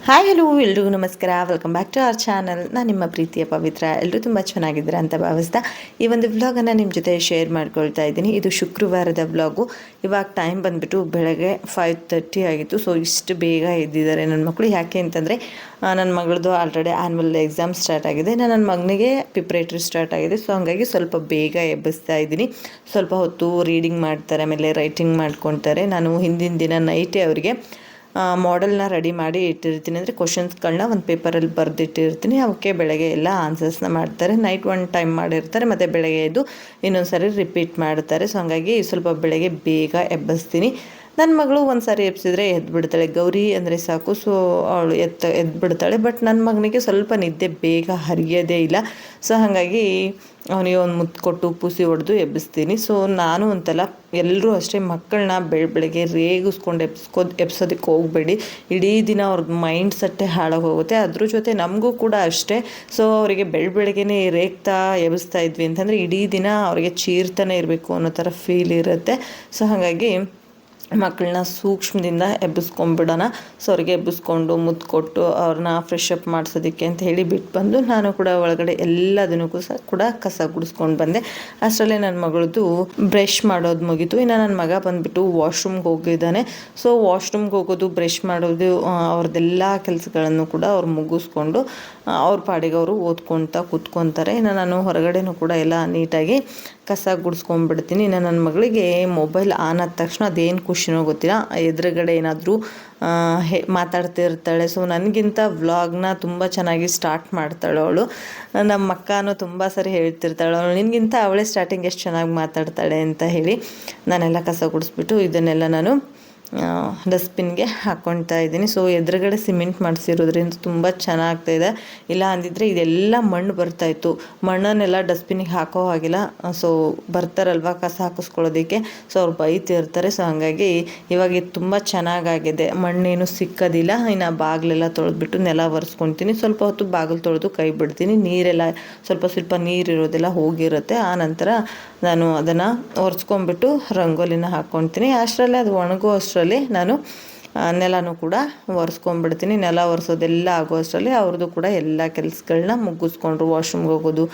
Hi hello ಎಲ್ರಿಗೂ ನಮಸ್ಕಾರ, welcome back to our channel. ನಾನು ನಿಮ್ಮ ಪ್ರೀತಿಯ ಪವಿತ್ರ. ಎಲ್ಲರೂ ತುಂಬ ಚೆನ್ನಾಗಿದ್ದೀರಾ ಅಂತ ಭಾವಿಸ್ತಾ ಈ ಒಂದು ವ್ಲಾಗನ್ನು ನಿಮ್ಮ ಜೊತೆ ಶೇರ್ ಮಾಡ್ಕೊಳ್ತಾ ಇದ್ದೀನಿ. ಇದು ಶುಕ್ರವಾರದ ವ್ಲಾಗು. ಇವಾಗ ಟೈಮ್ ಬಂದುಬಿಟ್ಟು ಬೆಳಗ್ಗೆ 5:30 ಆಗಿತ್ತು. ಸೊ ಇಷ್ಟು ಬೇಗ ಎದ್ದಿದ್ದಾರೆ ನನ್ನ ಮಕ್ಕಳು. ಯಾಕೆ ಅಂತಂದರೆ ನನ್ನ ಮಗಳದು ಆಲ್ರೆಡಿ ಆ್ಯನ್ಯುವಲ್ ಎಕ್ಸಾಮ್ ಸ್ಟಾರ್ಟ್ ಆಗಿದೆ, ನನ್ನ ಮಗನಿಗೆ ಪ್ರಿಪ್ರೇಟ್ರಿ ಸ್ಟಾರ್ಟ್ ಆಗಿದೆ. ಸೊ ಹಾಗಾಗಿ ಸ್ವಲ್ಪ ಬೇಗ ಎಬ್ಬಿಸ್ತಾ ಇದ್ದೀನಿ. ಸ್ವಲ್ಪ ಹೊತ್ತು ರೀಡಿಂಗ್ ಮಾಡ್ತಾರೆ, ಆಮೇಲೆ ರೈಟಿಂಗ್ ಮಾಡ್ಕೊತಾರೆ. ನಾನು ಹಿಂದಿನ ದಿನ ನೈಟೇ ಅವರಿಗೆ ಮಾಡೆಲ್ನ ರೆಡಿ ಮಾಡಿ ಇಟ್ಟಿರ್ತೀನಿ. ಅಂದರೆ ಕ್ವಶನ್ಸ್ಗಳನ್ನ ಒಂದು ಪೇಪರಲ್ಲಿ ಬರೆದಿಟ್ಟಿರ್ತೀನಿ. ಅವಕ್ಕೆ ಬೆಳಗ್ಗೆ ಎಲ್ಲ ಆನ್ಸರ್ಸ್ನ ಮಾಡ್ತಾರೆ. ನೈಟ್ ಒನ್ ಟೈಮ್ ಮಾಡಿರ್ತಾರೆ, ಮತ್ತು ಬೆಳಗ್ಗೆ ಎದ್ದು ಇನ್ನೊಂದು ಸಾರಿ ರಿಪೀಟ್ ಮಾಡ್ತಾರೆ. ಸೊ ಹಾಗಾಗಿ ಸ್ವಲ್ಪ ಬೆಳಗ್ಗೆ ಬೇಗ ಎಬ್ಬಿಸ್ತೀನಿ. ನನ್ನ ಮಗಳು ಒಂದು ಸಾರಿ ಎಬ್ಸಿದ್ರೆ ಎದ್ಬಿಡ್ತಾಳೆ. ಗೌರಿ ಅಂದರೆ ಸಾಕು, ಸೊ ಅವಳು ಎದ್ಬಿಡ್ತಾಳೆ. ಬಟ್ ನನ್ನ ಮಗನಿಗೆ ಸ್ವಲ್ಪ ನಿದ್ದೆ ಬೇಗ ಹರಿಯೋದೇ ಇಲ್ಲ. ಸೊ ಹಾಗಾಗಿ ಅವನಿಗೆ ಒಂದು ಮುತ್ತು ಕೊಟ್ಟು ಪೂಸಿ ಹೊಡೆದು ಎಬ್ಬಿಸ್ತೀನಿ. ಸೊ ನಾನು ಅಂತಲ್ಲ, ಎಲ್ಲರೂ ಅಷ್ಟೇ, ಮಕ್ಕಳನ್ನ ಬೆಳಗ್ಗೆ ರೇಗಿಸ್ಕೊಂಡು ಎಬ್ಸೋದಕ್ಕೆ ಹೋಗಬೇಡಿ. ಇಡೀ ದಿನ ಅವ್ರದ್ದು ಮೈಂಡ್ ಸೆಟ್ಟೇ ಹಾಳಾಗಿ ಹೋಗುತ್ತೆ. ಅದ್ರ ಜೊತೆ ನಮಗೂ ಕೂಡ ಅಷ್ಟೇ. ಸೊ ಅವರಿಗೆ ಬೆಳಗ್ಗೆನೇ ರೇಗ್ತಾ ಎಬ್ಬಿಸ್ತಾ ಇದ್ವಿ ಅಂತಂದರೆ ಇಡೀ ದಿನ ಅವರಿಗೆ ಚೀರ್ತಾನೆ ಇರಬೇಕು ಅನ್ನೋ ಥರ ಫೀಲ್ ಇರುತ್ತೆ. ಸೊ ಹಾಗಾಗಿ ಮಕ್ಕಳನ್ನ ಸೂಕ್ಷ್ಮದಿಂದ ಎಬ್ಬಿಸ್ಕೊಂಡ್ಬಿಡೋಣ. ಸೊ ಅವ್ರಿಗೆ ಎಬ್ಬಿಸ್ಕೊಂಡು ಮುದ್ದು ಕೊಟ್ಟು ಅವ್ರನ್ನ ಫ್ರೆಶ್ ಅಪ್ ಮಾಡಿಸೋದಕ್ಕೆ ಅಂತ ಹೇಳಿ ಬಿಟ್ಟು ಬಂದು ನಾನು ಕೂಡ ಒಳಗಡೆ ಎಲ್ಲದನ್ನೂ ಕೂಡ ಕಸ ಗುಡಿಸ್ಕೊಂಡು ಬಂದೆ. ಅಷ್ಟರಲ್ಲೇ ನನ್ನ ಮಗಳದ್ದು ಬ್ರಷ್ ಮಾಡೋದು ಮುಗೀತು. ಇನ್ನು ನನ್ನ ಮಗ ಬಂದುಬಿಟ್ಟು ವಾಶ್ರೂಮ್ಗೆ ಹೋಗಿದ್ದಾನೆ. ಸೊ ವಾಶ್ರೂಮ್ಗೆ ಹೋಗೋದು, ಬ್ರಷ್ ಮಾಡೋದು, ಅವ್ರದ್ದೆಲ್ಲ ಕೆಲಸಗಳನ್ನು ಕೂಡ ಅವ್ರು ಮುಗಿಸ್ಕೊಂಡು ಅವ್ರ ಪಾಡಿಗೆ ಅವರು ಓದ್ಕೊಳ್ತಾ ಕೂತ್ಕೊತಾರೆ. ಇನ್ನು ನಾನು ಹೊರಗಡೆನೂ ಕೂಡ ಎಲ್ಲ ನೀಟಾಗಿ ಕಸ ಗುಡಿಸ್ಕೊಂಡ್ಬಿಡ್ತೀನಿ. ಇನ್ನು ನನ್ನ ಮಗಳಿಗೆ ಮೊಬೈಲ್ ಆನ್ ಆದ ತಕ್ಷಣ ಅದೇನು ಖುಷಿನೋ ಗೊತ್ತಿಲ್ಲ, ಎದುರುಗಡೆ ಏನಾದರೂ ಮಾತಾಡ್ತಿರ್ತಾಳೆ. ಸೊ ನನಗಿಂತ ವ್ಲಾಗ್ನ ತುಂಬ ಚೆನ್ನಾಗಿ ಸ್ಟಾರ್ಟ್ ಮಾಡ್ತಾಳೆ ಅವಳು. ನಮ್ಮ ಅಕ್ಕನೂ ತುಂಬ ಸರಿ ಹೇಳ್ತಿರ್ತಾಳೆ, ಅವಳು ನಿನಗಿಂತ ಅವಳೇ ಸ್ಟಾರ್ಟಿಂಗ್ ಎಷ್ಟು ಚೆನ್ನಾಗಿ ಮಾತಾಡ್ತಾಳೆ ಅಂತ ಹೇಳಿ. ನಾನೆಲ್ಲ ಕಸ ಗುಡಿಸ್ಬಿಟ್ಟು ಇದನ್ನೆಲ್ಲ ನಾನು ಡಸ್ಟ್ಬಿನ್ಗೆ ಹಾಕ್ಕೊಳ್ತಾ ಇದ್ದೀನಿ. ಸೊ ಎದುರುಗಡೆ ಸಿಮೆಂಟ್ ಮಾಡಿಸಿರೋದ್ರಿಂದ ತುಂಬ ಚೆನ್ನಾಗ್ತಾಯಿದೆ. ಇಲ್ಲ ಅಂದಿದ್ರೆ ಇದೆಲ್ಲ ಮಣ್ಣು ಬರ್ತಾಯಿತ್ತು. ಮಣ್ಣನ್ನೆಲ್ಲ ಡಸ್ಟ್ಬಿನ್ನಿಗೆ ಹಾಕೋ ಹಾಗಿಲ್ಲ. ಸೊ ಬರ್ತಾರಲ್ವ ಕಸ ಹಾಕಿಸ್ಕೊಳ್ಳೋದಕ್ಕೆ, ಸೊ ಅವ್ರು ಬೈತಿರ್ತಾರೆ. ಸೊ ಹಾಗಾಗಿ ಇವಾಗ ಇದು ತುಂಬ ಚೆನ್ನಾಗಾಗಿದೆ, ಮಣ್ಣೇನು ಸಿಕ್ಕೋದಿಲ್ಲ. ಇನ್ನು ಬಾಗಿಲೆಲ್ಲ ತೊಳೆದ್ಬಿಟ್ಟು ನೆಲ ಒರೆಸ್ಕೊತೀನಿ. ಸ್ವಲ್ಪ ಹೊತ್ತು ಬಾಗಿಲು ತೊಳೆದು ಕೈ ಬಿಡ್ತೀನಿ. ನೀರೆಲ್ಲ ಸ್ವಲ್ಪ ನೀರಿರೋದೆಲ್ಲ ಹೋಗಿರುತ್ತೆ. ಆ ನಂತರ ನಾನು ಅದನ್ನು ಒರೆಸ್ಕೊಂಡ್ಬಿಟ್ಟು ರಂಗೋಲಿನ ಹಾಕ್ಕೊಳ್ತೀನಿ. ಅಷ್ಟರಲ್ಲೇ ಅದು ಒಣಗೋ ಅಷ್ಟರಲ್ಲಿ ನಾನು ನೆಲನೂ ಕೂಡ ಒರೆಸ್ಕೊಂಡ್ಬಿಡ್ತೀನಿ. ನೆಲ ಒರೆಸೋದೆಲ್ಲ ಆಗೋ ಅಷ್ಟರಲ್ಲಿ ಅವ್ರದ್ದು ಕೂಡ ಎಲ್ಲ ಕೆಲಸಗಳನ್ನ ಮುಗಿಸ್ಕೊಂಡ್ರು. ವಾಶ್ರೂಮ್ಗೆ ಹೋಗೋದು,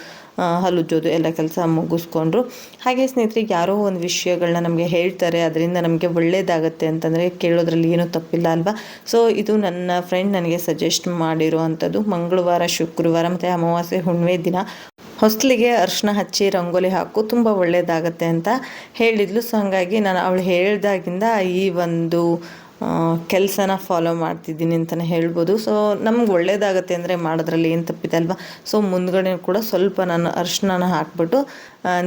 ಹಲ್ಲುಜ್ಜೋದು ಎಲ್ಲ ಕೆಲಸ ಮುಗಿಸ್ಕೊಂಡ್ರು. ಹಾಗೆ ಸ್ನೇಹಿತರಿಗೆ ಯಾರೋ ಒಂದು ವಿಷಯಗಳನ್ನ ನಮಗೆ ಹೇಳ್ತಾರೆ, ಅದರಿಂದ ನಮಗೆ ಒಳ್ಳೆಯದಾಗತ್ತೆ ಅಂತಂದರೆ ಕೇಳೋದ್ರಲ್ಲಿ ಏನೂ ತಪ್ಪಿಲ್ಲ ಅಲ್ವಾ. ಸೊ ಇದು ನನ್ನ ಫ್ರೆಂಡ್ ನನಗೆ ಸಜೆಸ್ಟ್ ಮಾಡಿರೋ ಅಂಥದ್ದು. ಮಂಗಳವಾರ, ಶುಕ್ರವಾರ ಮತ್ತು ಅಮಾವಾಸ್ಯೆ, ಹುಣ್ಣಿಮೆ ದಿನ ಹೊಸ್ಲಿಗೆ ಅರಿಶಿನ ಹಚ್ಚಿ ರಂಗೋಲಿ ಹಾಕು, ತುಂಬ ಒಳ್ಳೆಯದಾಗತ್ತೆ ಅಂತ ಹೇಳಿದ್ಲು. ಸೊ ಹಾಗಾಗಿ ನಾನು ಅವಳು ಹೇಳ್ದಾಗಿಂದ ಈ ಒಂದು ಕೆಲಸನ ಫಾಲೋ ಮಾಡ್ತಿದ್ದೀನಿ ಅಂತಲೇ ಹೇಳ್ಬೋದು. ಸೊ ನಮ್ಗೆ ಒಳ್ಳೆಯದಾಗತ್ತೆ ಅಂದರೆ ಮಾಡೋದ್ರಲ್ಲಿ ಏನು ತಪ್ಪಿದೆ ಅಲ್ವಾ. ಸೊ ಮುಂದ್ಗಡೆ ಕೂಡ ಸ್ವಲ್ಪ ನಾನು ಅರಿಶಿನ ಹಾಕ್ಬಿಟ್ಟು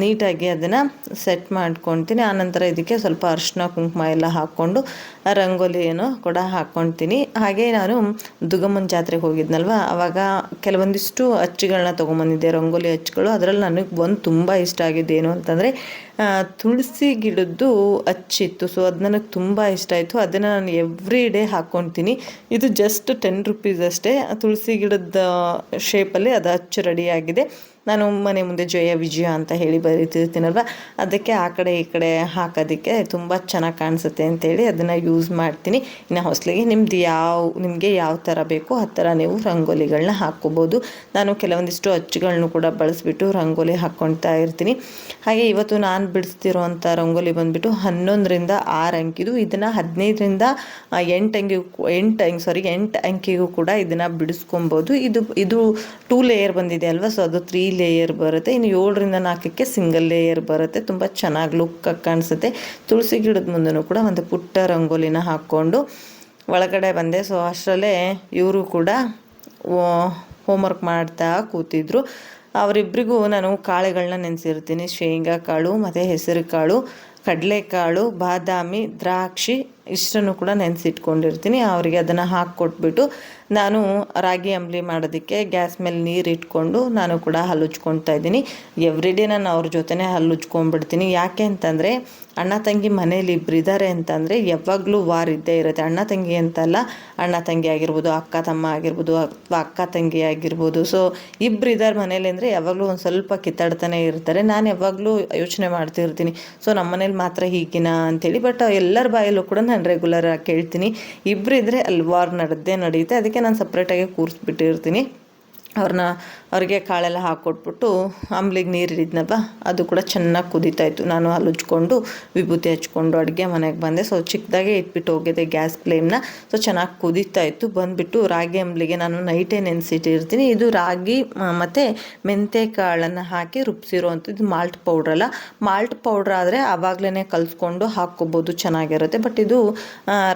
ನೀಟಾಗಿ ಅದನ್ನು ಸೆಟ್ ಮಾಡ್ಕೊತೀನಿ. ಆನಂತರ ಇದಕ್ಕೆ ಸ್ವಲ್ಪ ಅರಿಶಿನ ಕುಂಕುಮ ಎಲ್ಲ ಹಾಕ್ಕೊಂಡು ರಂಗೋಲಿಯನ್ನು ಕೂಡ ಹಾಕ್ಕೊಳ್ತೀನಿ. ಹಾಗೆ ನಾನು ದುರ್ಗಮ್ಮನ ಜಾತ್ರೆಗೆ ಹೋಗಿದ್ನಲ್ವ, ಆವಾಗ ಕೆಲವೊಂದಿಷ್ಟು ಅಚ್ಚುಗಳನ್ನ ತೊಗೊಂಬಂದಿದ್ದೆ, ರಂಗೋಲಿ ಅಚ್ಚುಗಳು. ಅದರಲ್ಲಿ ನನಗೆ ಒಂದು ತುಂಬ ಇಷ್ಟ ಆಗಿದ್ದು ಏನು ಅಂತಂದರೆ ತುಳಸಿ ಗಿಡದ್ದು ಅಚ್ಚಿತ್ತು. ಸೊ ಅದು ನನಗೆ ತುಂಬ ಇಷ್ಟ ಆಯಿತು. ಅದನ್ನು ನಾನು ಎವ್ರಿ ಡೇ ಹಾಕ್ಕೊಳ್ತೀನಿ. ಇದು ಜಸ್ಟ್ 10 ರೂಪೀಸ್ ಅಷ್ಟೇ. ತುಳಸಿ ಗಿಡದ ಶೇಪಲ್ಲಿ ಅದು ಅಚ್ಚು ರೆಡಿಯಾಗಿದೆ. ನಾನು ಮನೆ ಮುಂದೆ ಜಯ ವಿಜಯ ಅಂತ ಹೇಳಿ ಬರೀತಿರ್ತೀನಲ್ವ, ಅದಕ್ಕೆ ಆ ಕಡೆ ಈ ಕಡೆ ಹಾಕೋದಕ್ಕೆ ತುಂಬ ಚೆನ್ನಾಗಿ ಕಾಣಿಸುತ್ತೆ ಅಂತೇಳಿ ಅದನ್ನು ಯೂಸ್ ಮಾಡ್ತೀನಿ. ಇನ್ನು ಹೊಸಲಿಗೆ ನಿಮಗೆ ಯಾವ ಥರ ಬೇಕೋ ಆ ಥರ ನೀವು ರಂಗೋಲಿಗಳನ್ನ ಹಾಕ್ಕೋಬೋದು. ನಾನು ಕೆಲವೊಂದಿಷ್ಟು ಅಚ್ಚುಗಳನ್ನು ಕೂಡ ಬಳಸಿಬಿಟ್ಟು ರಂಗೋಲಿ ಹಾಕ್ಕೊಳ್ತಾ ಇರ್ತೀನಿ. ಹಾಗೆ ಇವತ್ತು ನಾನು ಬಿಡಿಸ್ತಿರೋವಂಥ ರಂಗೋಲಿ ಬಂದುಬಿಟ್ಟು 11ರಿಂದ 6 ಅಂಕಿದು. ಇದನ್ನು 15ರಿಂದ 8 ಅಂಕಿಗೂ ಕೂಡ ಇದನ್ನು ಬಿಡಿಸ್ಕೊಬೋದು. ಇದು 2 ಲೇಯರ್ ಬಂದಿದೆ ಅಲ್ವಾ. ಸೊ ಅದು 3 ಲೇಯರ್ ಬರುತ್ತೆ. ಇನ್ನು 7ರಿಂದ 4ಕ್ಕೆ ಸಿಂಗಲ್ ಲೇಯರ್ ಬರುತ್ತೆ. ತುಂಬ ಚೆನ್ನಾಗಿ ಲುಕ್ಕಾಗಿ ಕಾಣಿಸುತ್ತೆ. ತುಳಸಿ ಗಿಡದ ಮುಂದೆನೂ ಕೂಡ ಒಂದು ಪುಟ್ಟ ರಂಗೋಲಿನ ಹಾಕ್ಕೊಂಡು ಒಳಗಡೆ ಬಂದೆ. ಸೊ ಅಷ್ಟರಲ್ಲೇ ಇವರು ಕೂಡ ಹೋಮ್ವರ್ಕ್ ಮಾಡ್ತಾ ಕೂತಿದ್ರು. ಅವರಿಬ್ಬರಿಗೂ ನಾನು ಕಾಳುಗಳನ್ನ ನೆನೆಸಿರ್ತೀನಿ. ಶೇಂಗಾ ಕಾಳು ಮತ್ತು ಹೆಸರು ಕಾಳು, ಕಡಲೆಕಾಳು, ಬಾದಾಮಿ, ದ್ರಾಕ್ಷಿ ಇಷ್ಟನ್ನು ಕೂಡ ನೆನೆಸಿಟ್ಕೊಂಡಿರ್ತೀನಿ. ಅವರಿಗೆ ಅದನ್ನು ಹಾಕ್ಕೊಟ್ಬಿಟ್ಟು ನಾನು ರಾಗಿ ಅಂಬಲಿ ಮಾಡೋದಕ್ಕೆ ಗ್ಯಾಸ್ ಮೇಲೆ ನೀರು ಇಟ್ಕೊಂಡು ನಾನು ಕೂಡ ಹಲ್ಲುಜ್ಕೊಳ್ತಾ ಇದ್ದೀನಿ. ಎವ್ರಿ ಡೇ ನಾನು ಅವ್ರ ಜೊತೆನೇ ಹಲ್ಲುಜ್ಕೊಂಡ್ಬಿಡ್ತೀನಿ. ಯಾಕೆ ಅಂತಂದರೆ ಅಣ್ಣ ತಂಗಿ ಮನೇಲಿ ಇಬ್ಬರಿದ್ದಾರೆ ಅಂತಂದರೆ ಯಾವಾಗಲೂ ವಾರ ಇದ್ದೇ ಇರುತ್ತೆ. ಅಣ್ಣ ತಂಗಿ ಅಂತಲ್ಲ, ಅಣ್ಣ ತಂಗಿ ಆಗಿರ್ಬೋದು, ಅಕ್ಕ ತಮ್ಮ ಆಗಿರ್ಬೋದು, ಅಥವಾ ಅಕ್ಕ ತಂಗಿ ಆಗಿರ್ಬೋದು. ಸೊ ಇಬ್ಬರಿದ್ದಾರೆ ಮನೇಲಿ ಅಂದರೆ ಯಾವಾಗಲೂ ಒಂದು ಸ್ವಲ್ಪ ಕಿತ್ತಾಡ್ತಾನೆ ಇರ್ತಾರೆ. ನಾನು ಯಾವಾಗಲೂ ಯೋಚನೆ ಮಾಡ್ತಿರ್ತೀನಿ, ಸೊ ನಮ್ಮ ಮನೇಲಿ ಮಾತ್ರ ಹೀಗಿನ ಅಂಥೇಳಿ. ಬಟ್ ಎಲ್ಲರ ಬಾಯಲ್ಲೂ ಕೂಡ ನಾನು ರೆಗ್ಯುಲರ್ ಆಗಿ ಕೇಳ್ತೀನಿ, ಇಬ್ಬರಿದ್ರೆ ಅಲ್ಲಿ ವಾರ್ ನಡೆಯುತ್ತೆ. ಅದಕ್ಕೆ ಅದಕ್ಕೆ ನಾನು ಸಪ್ರೇಟಾಗಿ ಕೂರಿಸ್ಬಿಟ್ಟಿರ್ತೀನಿ ಅವ್ರಿಗೆ ಕಾಳೆಲ್ಲ ಹಾಕ್ಕೊಟ್ಬಿಟ್ಟು ಅಂಬ್ಲಿಗೆ ನೀರು ಇರಿದ್ನಲ್ವ ಅದು ಕೂಡ ಚೆನ್ನಾಗಿ ಕುದೀತಾಯಿತ್ತು. ನಾನು ಅಲ್ಲಿ ಉಜ್ಕೊಂಡು ವಿಭೂತಿ ಹಚ್ಕೊಂಡು ಅಡುಗೆ ಮನೆಗೆ ಬಂದೆ. ಸೊ ಚಿಕ್ಕದಾಗೆ ಇಟ್ಬಿಟ್ಟು ಹೋಗಿದ್ದೆ ಗ್ಯಾಸ್ ಫ್ಲೇಮ್ನ. ಸೊ ಚೆನ್ನಾಗಿ ಕುದೀತಾಯಿತ್ತು. ಬಂದುಬಿಟ್ಟು ರಾಗಿ ಅಂಬ್ಲಿಗೆ ನಾನು ನೈಟೇ ನೆನೆಸಿಟ್ಟಿರ್ತೀನಿ. ಇದು ರಾಗಿ ಮತ್ತು ಮೆಂತೆ ಕಾಳನ್ನು ಹಾಕಿ ರುಬ್ಸಿರೋವಂಥದ್ದು ಮಾಲ್ಟ್ ಪೌಡ್ರಲ್ಲ. ಮಾಲ್ಟ್ ಪೌಡ್ರ್ ಆದರೆ ಆವಾಗಲೇ ಕಲಿಸ್ಕೊಂಡು ಹಾಕ್ಕೋಬೋದು, ಚೆನ್ನಾಗಿರುತ್ತೆ. ಬಟ್ ಇದು